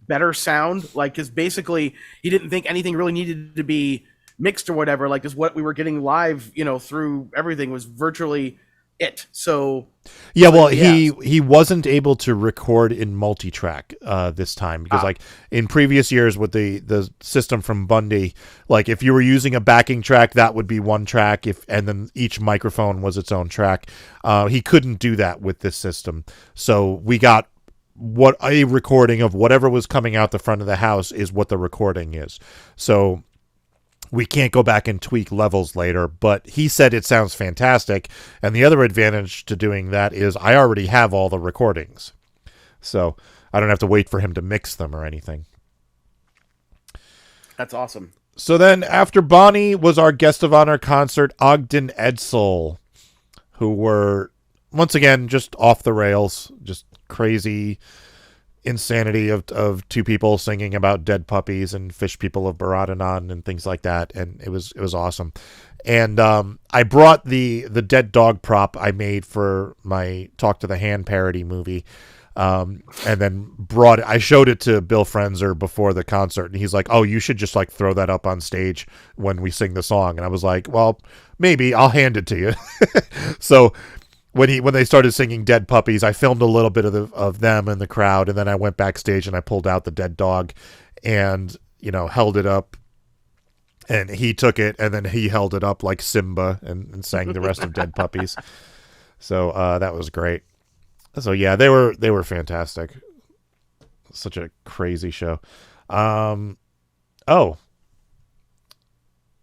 better sound, because basically he didn't think anything really needed to be mixed or whatever, just what we were getting live, through everything was virtually it. So yeah, well, he wasn't able to record in multi-track this time because in previous years with the system from Bundy, if you were using a backing track, that would be one track, and then each microphone was its own track. He couldn't do that with this system, so we got a recording of whatever was coming out the front of the house is what the recording is. So we can't go back and tweak levels later, but he said it sounds fantastic. And the other advantage to doing that is I already have all the recordings. So I don't have to wait for him to mix them or anything. That's awesome. So then after Bonnie was our guest of honor concert, Ogden Edsel, who were, once again, just off the rails, just crazy insanity of two people singing about dead puppies and fish people of Baradanan and things like that, and it was awesome. And I brought the dead dog prop I made for my Talk to the Hand parody movie, and then I showed it to Bill Frenzer before the concert, and he's like, "Oh, you should just throw that up on stage when we sing the song." And I was like, "Well, maybe I'll hand it to you." So when they started singing Dead Puppies, I filmed a little bit of them in the crowd, and then I went backstage and I pulled out the dead dog and, held it up, and he took it and then he held it up like Simba and sang the rest of Dead Puppies. So that was great. So yeah, they were fantastic. Such a crazy show.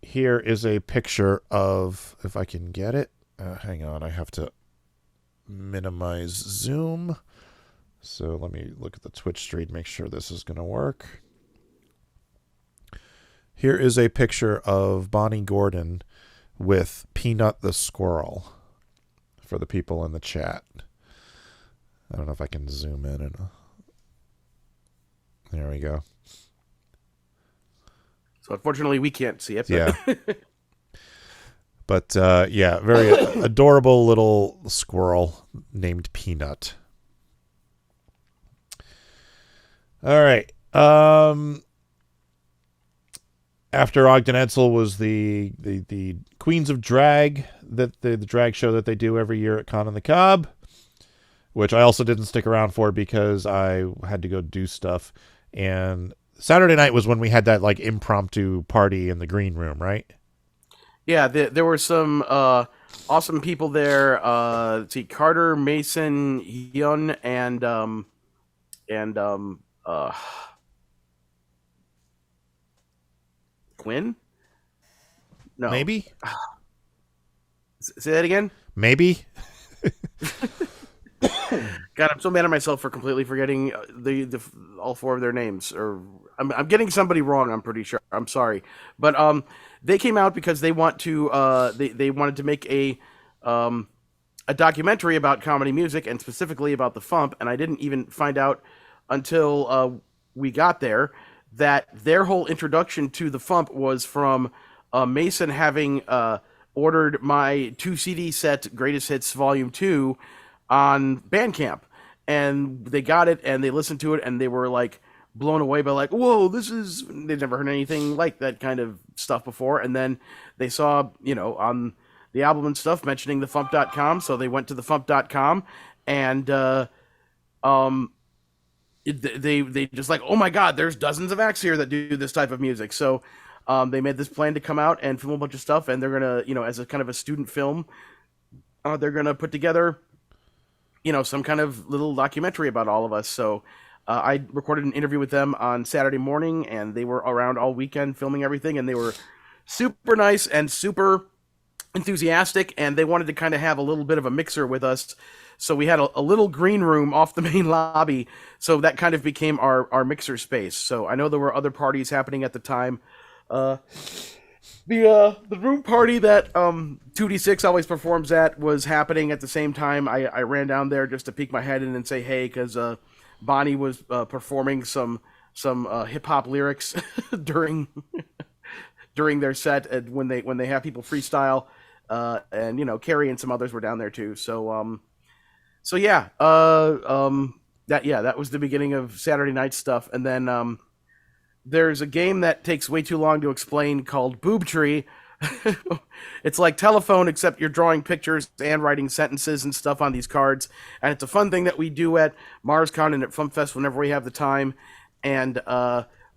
Here is a picture of, if I can get it. Hang on, I have to minimize zoom. So let me look at the Twitch stream, make sure this is going to work. Here is a picture of Bonnie Gordon with Peanut the squirrel for the people in the chat. I don't know if I can zoom in. There we go. So unfortunately, we can't see it. But Yeah. But yeah, very adorable little squirrel named Peanut. All right. After Ogden Edsel was the Queens of Drag, that the drag show that they do every year at Con on the Cob, which I also didn't stick around for because I had to go do stuff. And Saturday night was when we had that like impromptu party in the green room, right? Yeah, there were some awesome people there. Let's see, Carter, Mason, Hyun, and Quinn? No. Maybe? Say that again? Maybe? God, I'm so mad at myself for completely forgetting the all four of their names. Or I'm getting somebody wrong, I'm pretty sure. I'm sorry. But they came out because they want to they wanted to make a documentary about comedy music and specifically about the FuMP, and I didn't even find out until we got there that their whole introduction to the FuMP was from Mason having ordered my 2 CD set, Greatest Hits Volume 2, on Bandcamp. And they got it, and they listened to it, and they were, like, blown away by, like, whoa, this is... They'd never heard anything like that kind of stuff before. And then they saw, you know, on the album and stuff, mentioning the FuMP.com, so they went to the FuMP.com, and they just like, oh my god, there's dozens of acts here that do this type of music. So they made this plan to come out and film a bunch of stuff, and they're gonna, you know, as a kind of a student film, they're gonna put together, you know, some kind of little documentary about all of us. So I recorded an interview with them on Saturday morning, and they were around all weekend filming everything, and they were super nice and super enthusiastic, and they wanted to kind of have a little bit of a mixer with us. So we had a little green room off the main lobby, so that kind of became our mixer space. So I know there were other parties happening at the time. The room party that 2D6 always performs at was happening at the same time. I ran down there just to peek my head in and say hey, because Bonnie was performing some hip hop lyrics during their set, and when they have people freestyle, and you know, Carrie and some others were down there too. So yeah, that was the beginning of Saturday night stuff, and then there's a game that takes way too long to explain called Boob Tree. It's like telephone, except you're drawing pictures and writing sentences and stuff on these cards, and it's a fun thing that we do at MarsCon and at FuMPFest whenever we have the time. And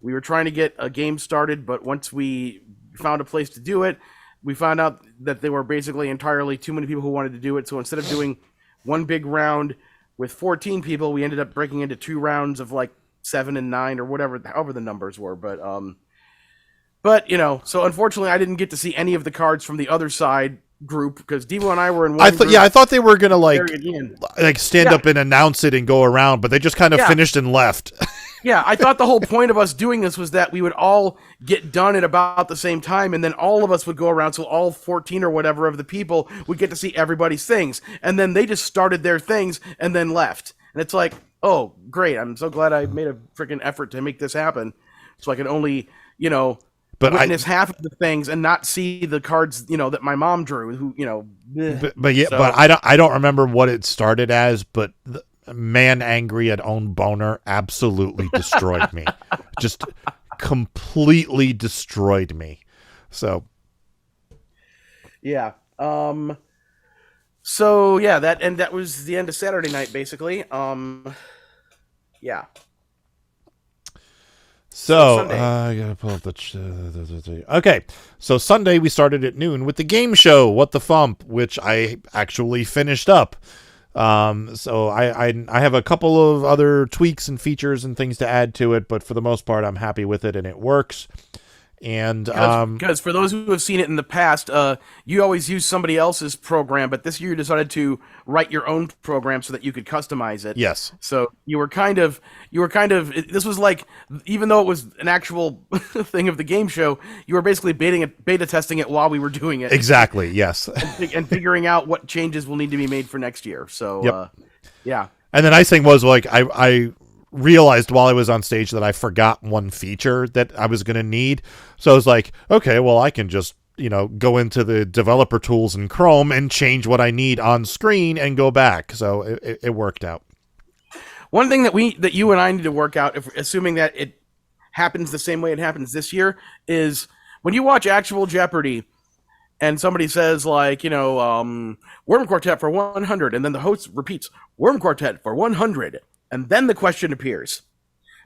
we were trying to get a game started, but once we found a place to do it, we found out that there were basically entirely too many people who wanted to do it. So instead of doing one big round with 14 people, we ended up breaking into 2 rounds of like 7 and 9 or whatever, however the numbers were. But you know, so unfortunately I didn't get to see any of the cards from the other side group because Devo and I were in one group. I thought they were gonna like stand Yeah. up and announce it and go around, but they just kind of finished and left. Yeah, I thought the whole point of us doing this was that we would all get done at about the same time, and then all of us would go around, so all 14 or whatever of the people would get to see everybody's things. And then they just started their things and then left. And it's like, oh, great, I'm so glad I made a freaking effort to make this happen. So I can only, you know, witness half of the things and not see the cards, you know, that my mom drew, who, you know. But I don't remember what it started as, but man angry at own boner absolutely destroyed me. Just completely destroyed me. So yeah. So yeah, that was the end of Saturday night basically. Yeah. So I gotta pull up the okay. So Sunday we started at noon with the game show What the FuMP, which I actually finished up. So I have a couple of other tweaks and features and things to add to it, but for the most part I'm happy with it and it works. And because for those who have seen it in the past, you always use somebody else's program, but this year you decided to write your own program so that you could customize it. Yes. So you were kind of this was like, even though it was an actual thing of the game show, you were basically beta testing it while we were doing it. Exactly. Yes. and figuring out what changes will need to be made for next year. So Yep. yeah. And the nice thing was, like, I realized while I was on stage that I forgot one feature that I was going to need. So I was like, okay, well, I can just, go into the developer tools in Chrome and change what I need on screen and go back. So it worked out. One thing that you and I need to work out, assuming that it happens the same way it happens this year, is when you watch actual Jeopardy and somebody says like, Worm Quartet for 100, and then the host repeats Worm Quartet for 100, and then the question appears.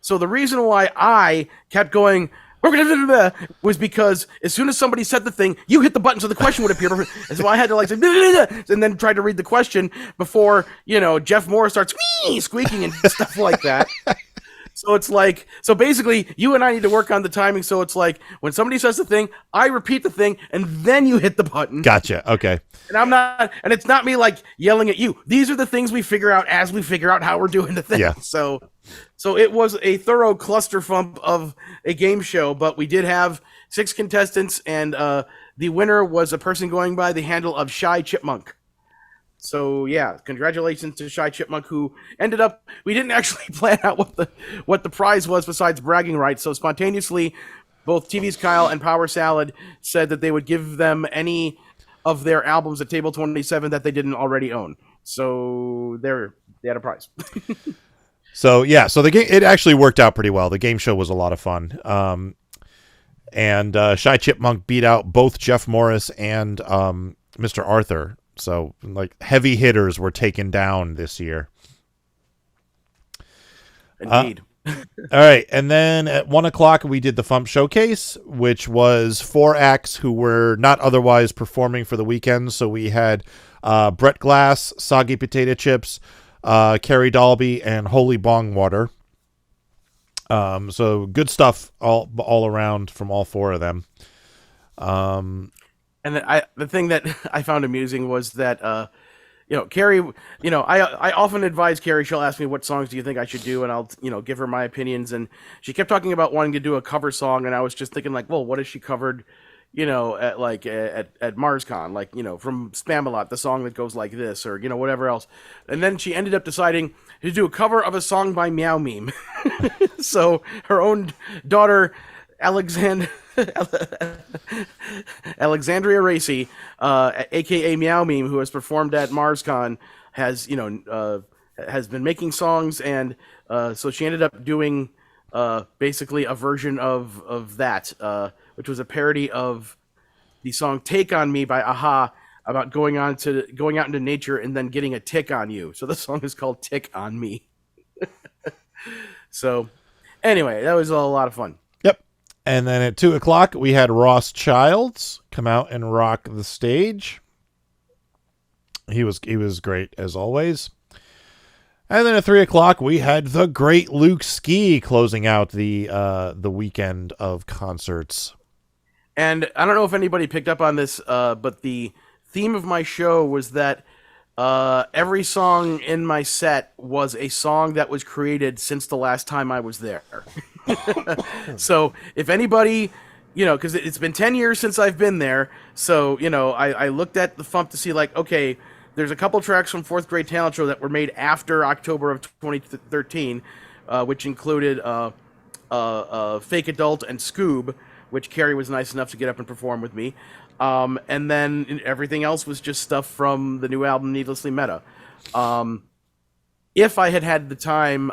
So the reason why I kept going was because as soon as somebody said the thing, you hit the button so the question would appear. And so I had to like say, and then try to read the question before, Jeff Moore starts squeaking and stuff like that. So it's like, so basically you and I need to work on the timing. So it's like when somebody says the thing, I repeat the thing and then you hit the button. Gotcha. Okay. And it's not me like yelling at you. These are the things we figure out as we figure out how we're doing the thing. Yeah. So it was a thorough clusterfump of a game show, but we did have 6 contestants, and the winner was a person going by the handle of Shy Chipmunk. So yeah, congratulations to Shy Chipmunk, who ended up. We didn't actually plan out what the prize was besides bragging rights. So spontaneously, both TV's Kyle and Power Salad said that they would give them any of their albums at Table 27 that they didn't already own. So they had a prize. So the game, it actually worked out pretty well. The game show was a lot of fun. And Shy Chipmunk beat out both Jeff Morris and Mr. Arthur. So like heavy hitters were taken down this year. Indeed. All right. And then at 1:00 we did the FuMP Showcase, which was 4 acts who were not otherwise performing for the weekend. So we had Brett Glass, Soggy Potato Chips, Carrie Dalby, and Holy Bong Water. So good stuff all around from all 4 of them. And the thing that I found amusing was that, Carrie, I often advise Carrie. She'll ask me, what songs do you think I should do? And I'll, give her my opinions. And she kept talking about wanting to do a cover song. And I was just thinking like, well, what has she covered, at MarsCon, like, from Spamalot, the song that goes like this, or, whatever else. And then she ended up deciding to do a cover of a song by Meow Meme. So her own daughter, Alexandria Racy, aka Meow Meme, who has performed at MarsCon, has been making songs, and so she ended up doing basically a version of that, which was a parody of the song "Take on Me" by Aha, about going out into nature and then getting a tick on you. So the song is called "Tick on Me." So anyway, that was a lot of fun. And then at 2:00 we had Ross Childs come out and rock the stage. He was great as always. And then at 3:00 we had the great Luke Ski closing out the weekend of concerts. And I don't know if anybody picked up on this, but the theme of my show was that every song in my set was a song that was created since the last time I was there. So if anybody, because it's been 10 years since I've been there, so, I looked at the FuMP to see, like, okay, there's a couple tracks from 4th Grade Talent Show that were made after October of 2013, which included Fake Adult and Scoob, which Carrie was nice enough to get up and perform with me. And then everything else was just stuff from the new album, Needlessly Meta. If I had had the time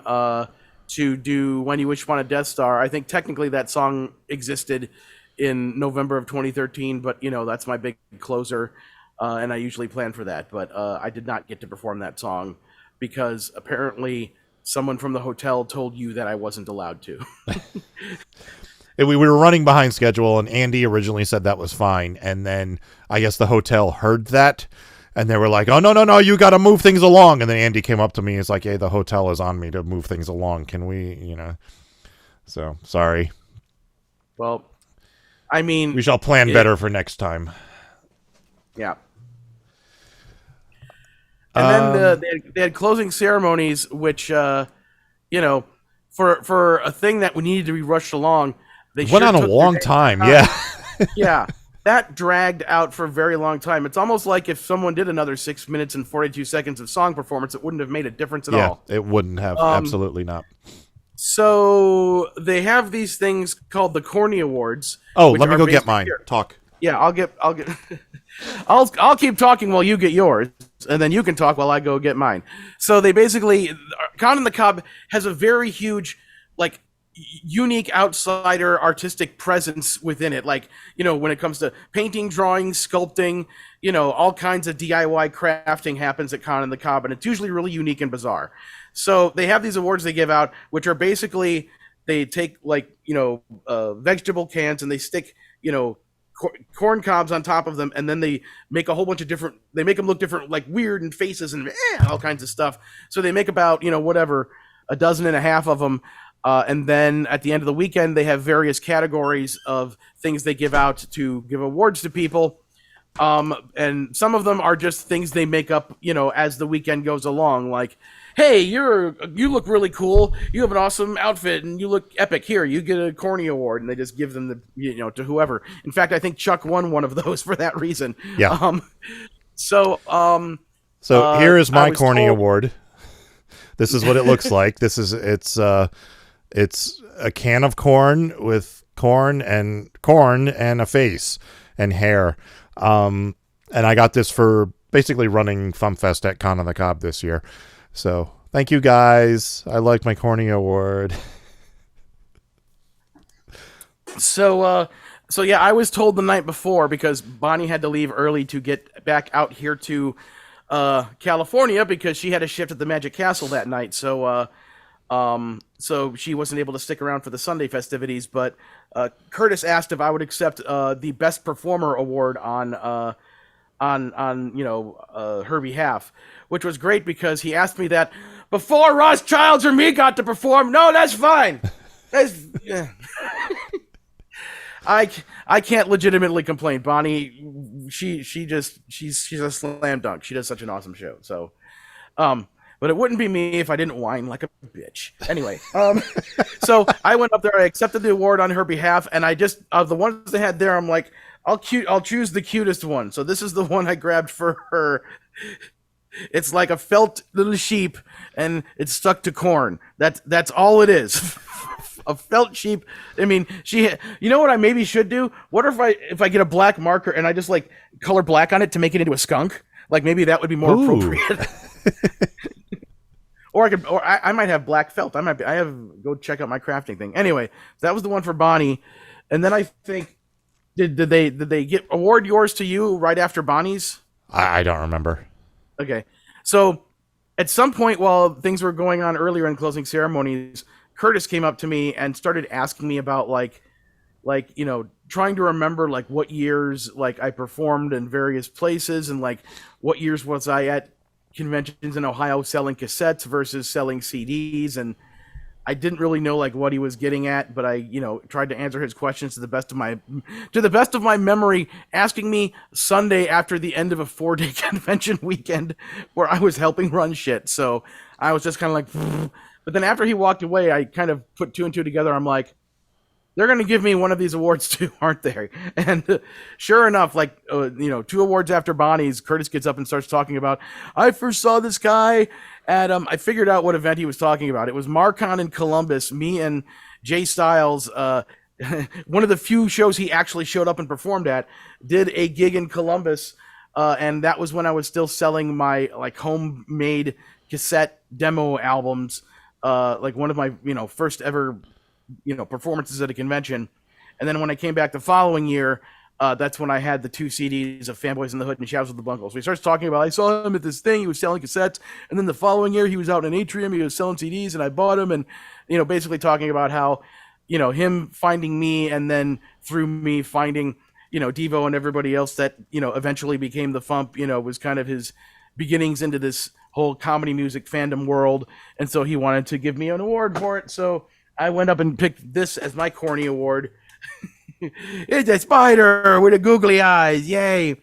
to do When You Wish Upon a Death Star, I think technically that song existed in November of 2013, but, that's my big closer, and I usually plan for that. But I did not get to perform that song because apparently someone from the hotel told you that I wasn't allowed to. We were running behind schedule, and Andy originally said that was fine, and then I guess the hotel heard that, and they were like, "Oh no, you got to move things along." And then Andy came up to me, and was like, "Hey, the hotel is on me to move things along. Can we, So sorry. Well, I mean, we shall plan better for next time. Yeah. And then they had closing ceremonies, which for a thing that we needed to be rushed along. They went on a long time. Yeah. Yeah. That dragged out for a very long time. It's almost like if someone did another 6 minutes and 42 seconds of song performance, it wouldn't have made a difference at all. Yeah, it wouldn't have. Absolutely not. So they have these things called the Corny Awards. Oh, which let me are go get basically- mine. Talk. Yeah, I'll get. I'll keep talking while you get yours, and then you can talk while I go get mine. So they basically, Con on the Cob has a very huge, like, unique outsider artistic presence within it. Like, when it comes to painting, drawing, sculpting, all kinds of DIY crafting happens at Con on the Cob, and it's usually really unique and bizarre. So they have these awards they give out, which are basically, they take, like, vegetable cans and they stick, corn cobs on top of them, and then they make a whole bunch of different, they make them look different, like weird, and faces and all kinds of stuff. So they make about, whatever, a dozen and a half of them. And then at the end of the weekend, they have various categories of things they give out to give awards to people. And some of them are just things they make up, as the weekend goes along. Like, hey, you look really cool. You have an awesome outfit and you look epic. Here, you get a Corny Award, and they just give them to whoever. In fact, I think Chuck won one of those for that reason. Yeah. So here is my Corny Award. This is what it looks like. It's a can of corn with corn and a face and hair. And I got this for basically running FuMPFest at Con on the Cob this year. So thank you guys. I like my Corny Award. So yeah, I was told the night before, because Bonnie had to leave early to get back out here to California, because she had a shift at the Magic Castle that night. So she wasn't able to stick around for the Sunday festivities. But Curtis asked if I would accept the Best Performer Award on her behalf, which was great, because he asked me that before Ross Childs or me got to perform. No, that's fine. Yeah. I can't legitimately complain. Bonnie, she's a slam dunk. She does such an awesome show. So, but it wouldn't be me if I didn't whine like a bitch. Anyway, so I went up there, I accepted the award on her behalf, and I just, of the ones they had there, I'm like, I'll choose the cutest one. So this is the one I grabbed for her. It's like a felt little sheep, and it's stuck to corn. That's all it is. A felt sheep. I mean, you know what I maybe should do? What if I get a black marker and I just like color black on it to make it into a skunk? Like, maybe that would be more appropriate. Or I might have black felt. Go check out my crafting thing. Anyway, that was the one for Bonnie. And then I think, did they award yours to you right after Bonnie's? I don't remember. Okay. So at some point while things were going on earlier in closing ceremonies, Curtis came up to me and started asking me about like trying to remember like what years like I performed in various places, and like what years was I at conventions in Ohio selling cassettes versus selling CDs. And I didn't really know like what he was getting at, but I, tried to answer his questions to the best of my memory, asking me Sunday after the end of a 4-day convention weekend where I was helping run shit. So I was just kind of like, but then after he walked away, I kind of put two and two together. I'm like, they're going to give me one of these awards too, aren't they? And sure enough, like, 2 awards after Bonnie's, Curtis gets up and starts talking about, I first saw this guy at, I figured out what event he was talking about. It was Marcon in Columbus. Me and Jay Styles, one of the few shows he actually showed up and performed at, did a gig in Columbus. And that was when I was still selling my like homemade cassette demo albums. Like one of my, first ever, performances at a convention. And then when I came back the following year, that's when I had the 2 CDs of Fanboys in the Hood and Shadows of the Bungle. So he starts talking about, I saw him at this thing, he was selling cassettes. And then the following year he was out in Atrium, he was selling CDs, and I bought him. And, basically talking about how, him finding me, and then through me finding, Devo and everybody else that, eventually became the FuMP, was kind of his beginnings into this whole comedy music fandom world. And so he wanted to give me an award for it. So I went up and picked this as my Corny Award. It's a spider with a googly eyes. Yay.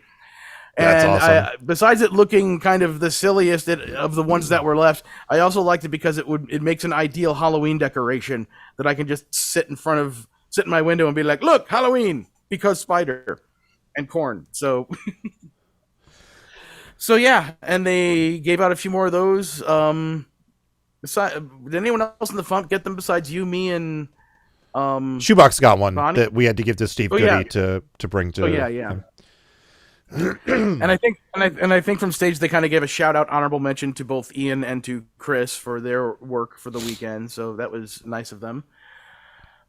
That's and awesome. Besides it looking kind of the silliest of the ones that were left, I also liked it because it makes an ideal Halloween decoration that I can just sit in my window and be like, look, Halloween, because spider and corn. So So yeah, and they gave out a few more of those. Did anyone else in the FuMP get them besides you, me, and Shoebox got one Bonnie? that we had to give to Steve Goody to bring to. Yeah. and I think from stage they kind of gave a shout out, honorable mention to both Ian and to Chris for their work for the weekend. So that was nice of them.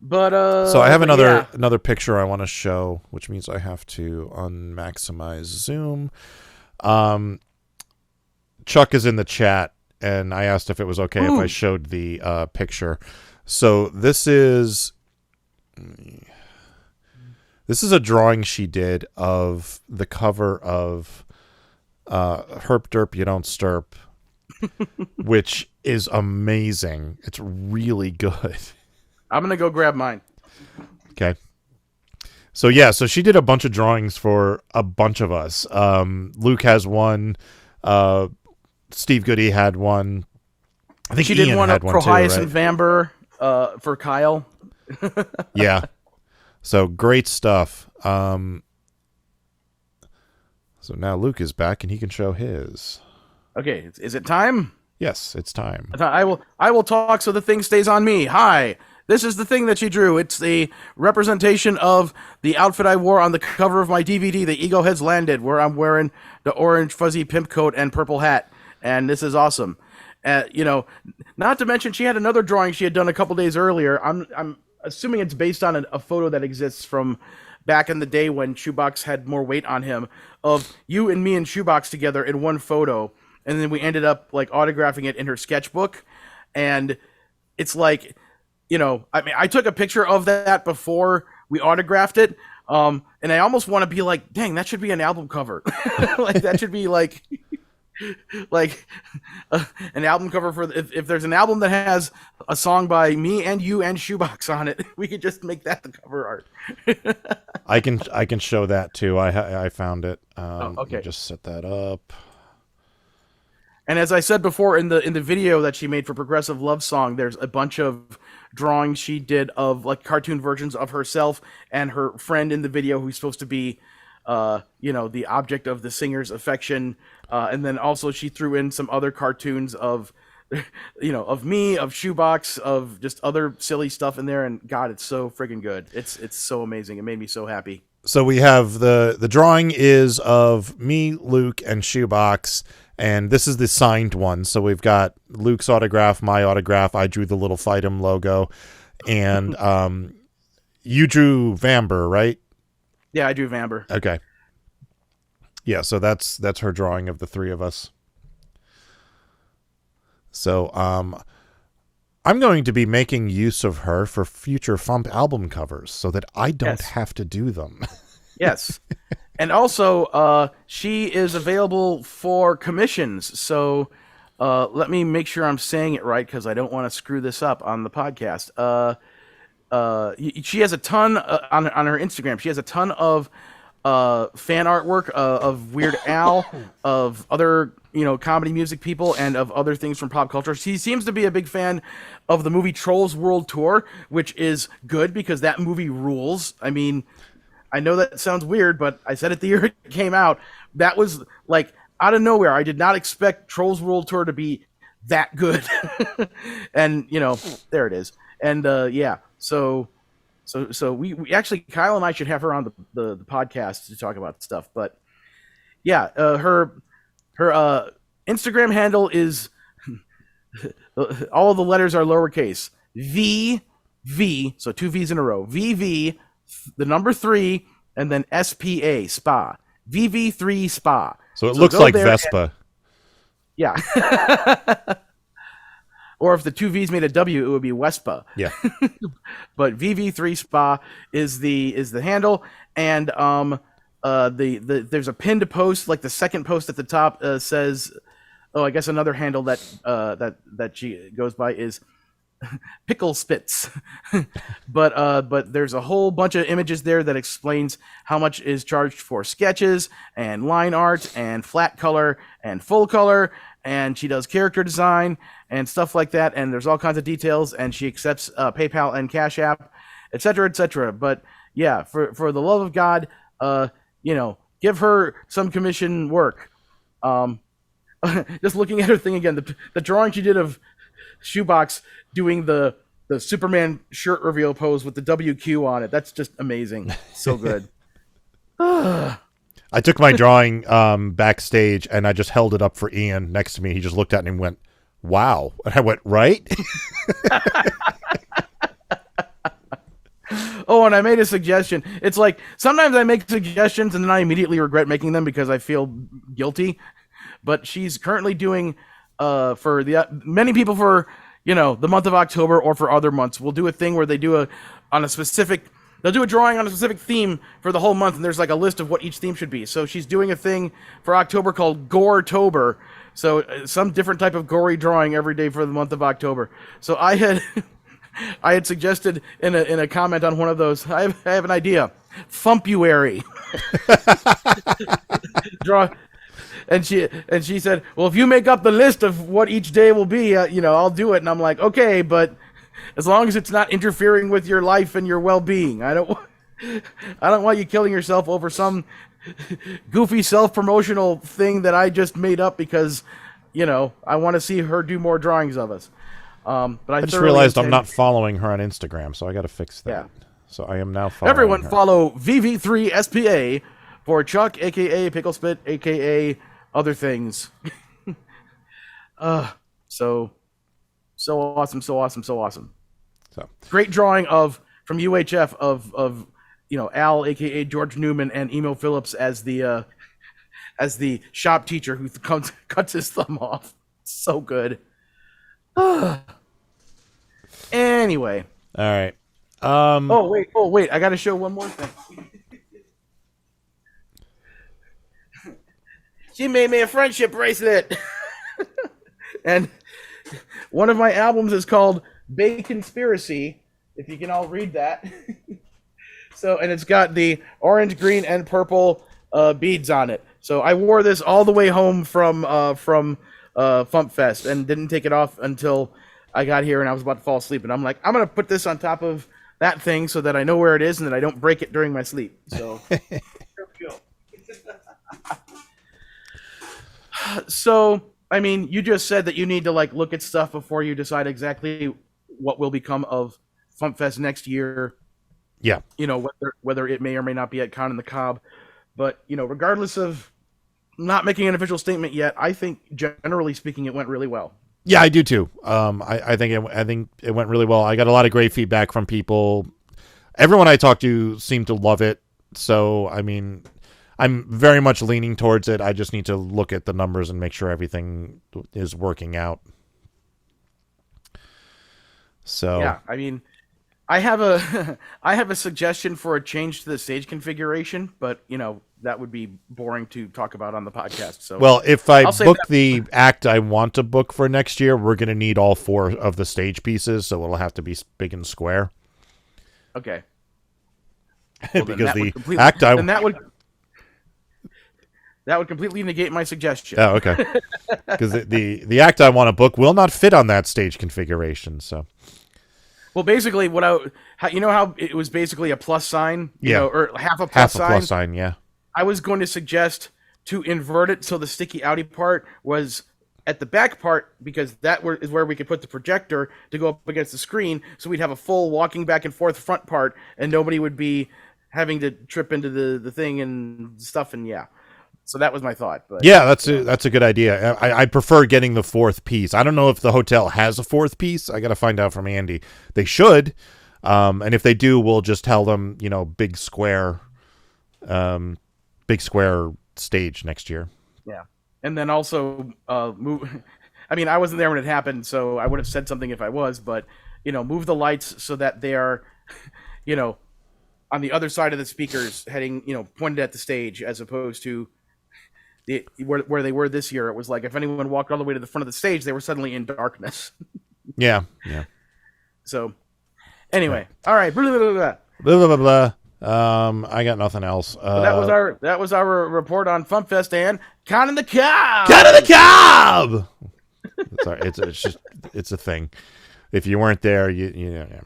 But so I have another picture I want to show, which means I have to unmaximize Zoom. Chuck is in the chat, and I asked if it was okay if I showed the picture. So this is a drawing she did of the cover of Herp Derp You Don't Stirp, which is amazing. It's really good. I'm going to go grab mine. Okay. So she did a bunch of drawings for a bunch of us. Luke has one. Steve Goody had one. I think she Ian did one had of one too, Prohias right? and Vamber for Kyle. Yeah. So great stuff. So now Luke is back and he can show his. Okay, is it time? Yes, it's time. I will talk so the thing stays on me. Hi. This is the thing that she drew. It's the representation of the outfit I wore on the cover of my DVD, The Ego Has Landed, where I'm wearing the orange fuzzy pimp coat and purple hat. And this is awesome. Not to mention she had another drawing she had done a couple days earlier. I'm assuming it's based on a photo that exists from back in the day when Shoebox had more weight on him, of you and me and Shoebox together in one photo. And then we ended up like autographing it in her sketchbook. And it's like, I took a picture of that before we autographed it. And I almost want to be like, dang, that should be an album cover. Like that should be like an album cover for if there's an album that has a song by me and you and Shoebox on it, we could just make that the cover art. I can show that too. I found it. Okay. Let me just set that up. And as I said before in the video that she made for Progressive Love Song, there's a bunch of drawings she did of like cartoon versions of herself and her friend in the video who's supposed to be the object of the singer's affection. And then also she threw in some other cartoons of of me, of Shoebox, of just other silly stuff in there, and God, it's so friggin' good. It's so amazing. It made me so happy. So we have the drawing is of me, Luke, and Shoebox, and this is the signed one. So we've got Luke's autograph, my autograph. I drew the little Fightem logo, and you drew Vamber, right? Yeah, I drew Vamber. Okay. Yeah, so that's her drawing of the three of us. So I'm going to be making use of her for future FuMP album covers so that I don't have to do them. Yes. And also, she is available for commissions. So let me make sure I'm saying it right because I don't want to screw this up on the podcast. She has a ton on her Instagram. She has a ton of fan artwork of Weird Al, of other comedy music people, and of other things from pop culture. She seems to be a big fan of the movie Trolls World Tour, which is good because that movie rules. I mean, I know that sounds weird, but I said it the year it came out. That was like out of nowhere. I did not expect Trolls World Tour to be that good. And there it is. And So we actually, Kyle and I should have her on the podcast to talk about stuff. But yeah, her Instagram handle is all of the letters are lowercase. VV, so two V's in a row. VV, the number 3, and then SPA, spa. VV3 spa. So it looks like Vespa. Yeah. Or if the two V's made a W, it would be Wespa. Yeah. But VV3 Spa is the handle, and there's a pinned post, like the second post at the top says, I guess another handle that she goes by is Pickle Spits. but there's a whole bunch of images there that explains how much is charged for sketches and line art and flat color and full color, and she does character design and stuff like that, and there's all kinds of details, and she accepts PayPal and Cash App, etc., etc. But yeah, for the love of God, give her some commission work. Just looking at her thing again, the drawing she did of shoebox doing the Superman shirt reveal pose with the WQ on it. That's just amazing. So good. I took my drawing backstage and I just held it up for Ian next to me. He just looked at it and went, "Wow." And I went, "Right?" Oh, and I made a suggestion. It's like sometimes I make suggestions and then I immediately regret making them because I feel guilty. But she's currently doing for the many people for the month of October or for other months. We'll do a thing where they do they'll do a drawing on a specific theme for the whole month, and there's like a list of what each theme should be. So she's doing a thing for October called Gore-tober. So some different type of gory drawing every day for the month of October. So I had suggested in a comment on one of those, I have an idea. FuMPuary. Draw. And she said, "Well, if you make up the list of what each day will be, I'll do it." And I'm like, "Okay, but as long as it's not interfering with your life and your well-being, I don't want you killing yourself over some goofy self-promotional thing that I just made up because, I want to see her do more drawings of us." But I just realized I'm not following her on Instagram, so I got to fix that. Yeah. So I am now following Everyone her. follow VV3SPA for Chuck, a.k.a. Pickle Spit, a.k.a. other things. So awesome, so awesome, so awesome. So great drawing from UHF of Al, aka George Newman, and Emo Phillips as the shop teacher who cuts his thumb off. So good. Anyway. All right. Oh wait! I got to show one more thing. She made me a friendship bracelet, and one of my albums is called Bay Conspiracy. If you can all read that. And it's got the orange, green, and purple beads on it. So I wore this all the way home from FuMPFest and didn't take it off until I got here and I was about to fall asleep. And I'm like, I'm gonna put this on top of that thing so that I know where it is and that I don't break it during my sleep. So. So, I mean, you just said that you need to look at stuff before you decide exactly what will become of FuMPFest next year. Yeah. Whether it may or may not be at Con in the Cobb. But, regardless of not making an official statement yet, I think generally speaking it went really well. Yeah, I do too. I think it went really well. I got a lot of great feedback from people. Everyone I talked to seemed to love it. So, I mean, I'm very much leaning towards it. I just need to look at the numbers and make sure everything is working out. So yeah, I mean, I have a suggestion for a change to the stage configuration, but that would be boring to talk about on the podcast. So well, if I book the act I want to book for next year, we're going to need all 4 of the stage pieces, so it'll have to be big and square. Okay. Well, because the act that would completely negate my suggestion. Oh, okay. Because the act I want to book will not fit on that stage configuration. So, well, basically, how it was basically a plus sign, or half a plus sign. Yeah. I was going to suggest to invert it so the sticky outy part was at the back part because is where we could put the projector to go up against the screen, so we'd have a full walking back and forth front part, and nobody would be having to trip into the thing and stuff. And yeah. So that was my thought. But yeah, that's a good idea. I prefer getting the 4th piece. I don't know if the hotel has a 4th piece. I got to find out from Andy. They should. And if they do, we'll just tell them, big square stage next year. Yeah. And then also move. I mean, I wasn't there when it happened, so I would have said something if I was, but move the lights so that they are, on the other side of the speakers heading, pointed at the stage as opposed to where they were this year. It was like if anyone walked all the way to the front of the stage, they were suddenly in darkness. Yeah. So, anyway, all right. Blah, blah, blah, blah. Blah, blah, blah. I got nothing else. That was our report on FuMPFest and Con in the Cobb. Con in the Cobb. Sorry, it's a thing. If you weren't there, yeah.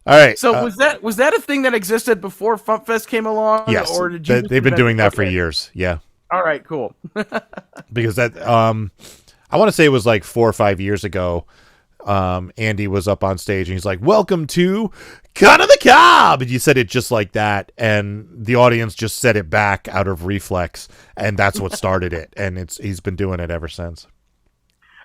All right. So was that a thing that existed before FuMPFest came along? Yes. Or did you they've been doing that for years. Yeah. All right. Cool. Because that I want to say it was like 4 or 5 years ago. Andy was up on stage and he's like, "Welcome to Cut of the Cob," and you said it just like that, and the audience just said it back out of reflex, and that's what started it, and he's been doing it ever since.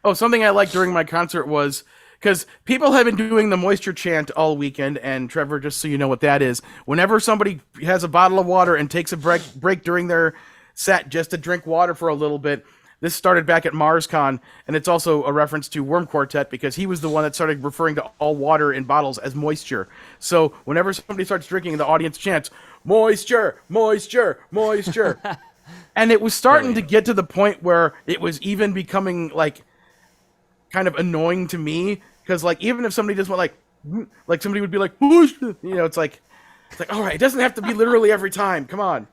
Oh, something I liked during my concert was, because people have been doing the moisture chant all weekend, and Trevor, just so you know what that is, whenever somebody has a bottle of water and takes a break during their set just to drink water for a little bit, this started back at MarsCon, and it's also a reference to Worm Quartet, because he was the one that started referring to all water in bottles as moisture. So whenever somebody starts drinking, the audience chants, "Moisture, moisture, moisture." And it was starting to get to the point where it was even becoming, like, kind of annoying to me, because, like, even if somebody just went, like somebody would be like, "Moisture," you know, it's like, all right, it doesn't have to be literally every time. Come on.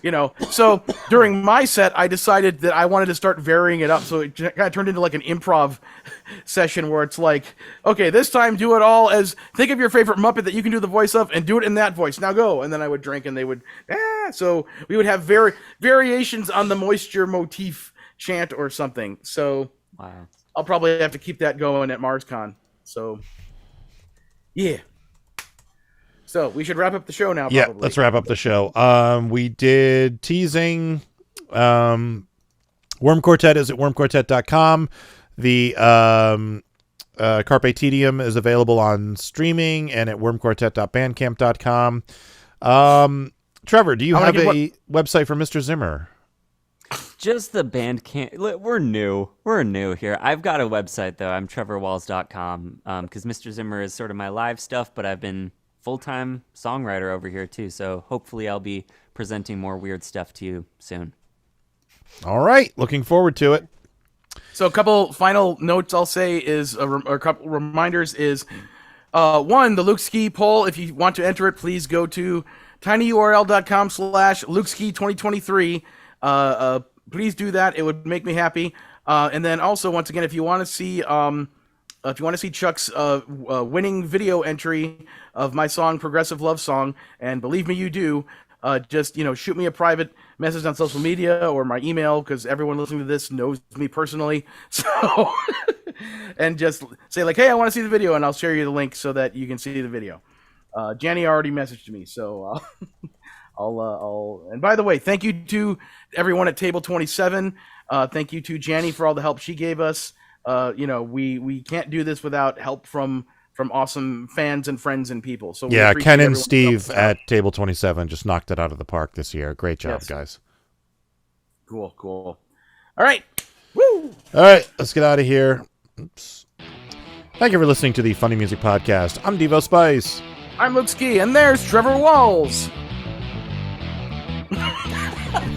You know, so during my set, I decided that I wanted to start varying it up. So it kind of turned into like an improv session where it's like, okay, this time do it all as, think of your favorite Muppet that you can do the voice of and do it in that voice. Now go. And then I would drink and they would, so we would have variations on the moisture motif chant or something. So wow. I'll probably have to keep that going at MarsCon. So yeah. So we should wrap up the show now. Probably. Yeah, let's wrap up the show. We did Teasing. Worm Quartet is at wormquartet.com. The Carpe Tedium is available on streaming and at wormquartet.bandcamp.com. Trevor, do you have a website for Mister Zimmer? Just the Bandcamp. We're new here. I've got a website though. I'm trevorwalls.com because Mister Zimmer is sort of my live stuff, but I've been full-time songwriter over here too, so hopefully I'll be presenting more weird stuff to you soon. All right, looking forward to it. So a couple final notes I'll say is, or a couple reminders is, one, the Luke Ski poll, if you want to enter it, please go to tinyurl.com/LukeSki2023. Please do that, it would make me happy. And then also, once again, if you want to see Chuck's winning video entry of my song Progressive Love Song, and believe me you do, just shoot me a private message on social media or my email, because everyone listening to this knows me personally. So and just say like, hey, I want to see the video, and I'll share you the link so that you can see the video. Janny already messaged me, so I'll and by the way, thank you to everyone at Table 27. Thank you to Janny for all the help she gave us. We can't do this without help from awesome fans and friends and people. So yeah, Ken and Steve at Table 27 just knocked it out of the park this year. Great job, guys. Cool. All right. Woo! All right, let's get out of here. Oops. Thank you for listening to the Funny Music Podcast. I'm Devo Spice. I'm Luke Ski, and there's Trevor Walls.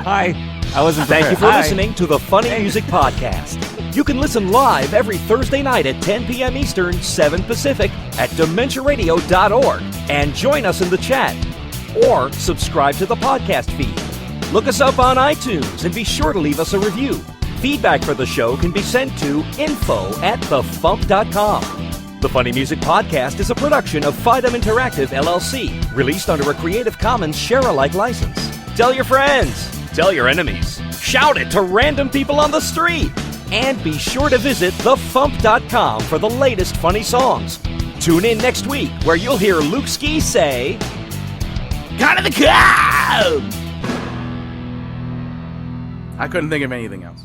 Hi. I wasn't Thank you for prepared. listening to the Funny Music Podcast. You can listen live every Thursday night at 10 p.m. Eastern, 7 Pacific at DementiaRadio.org and join us in the chat. Or subscribe to the podcast feed. Look us up on iTunes and be sure to leave us a review. Feedback for the show can be sent to info@thefump.com. The Funny Music Podcast is a production of Fidem Interactive, LLC, released under a Creative Commons share-alike license. Tell your friends. Tell your enemies. Shout it to random people on the street. And be sure to visit thefump.com for the latest funny songs. Tune in next week where you'll hear Luke Ski say, "Cut of the Cob!" I couldn't think of anything else.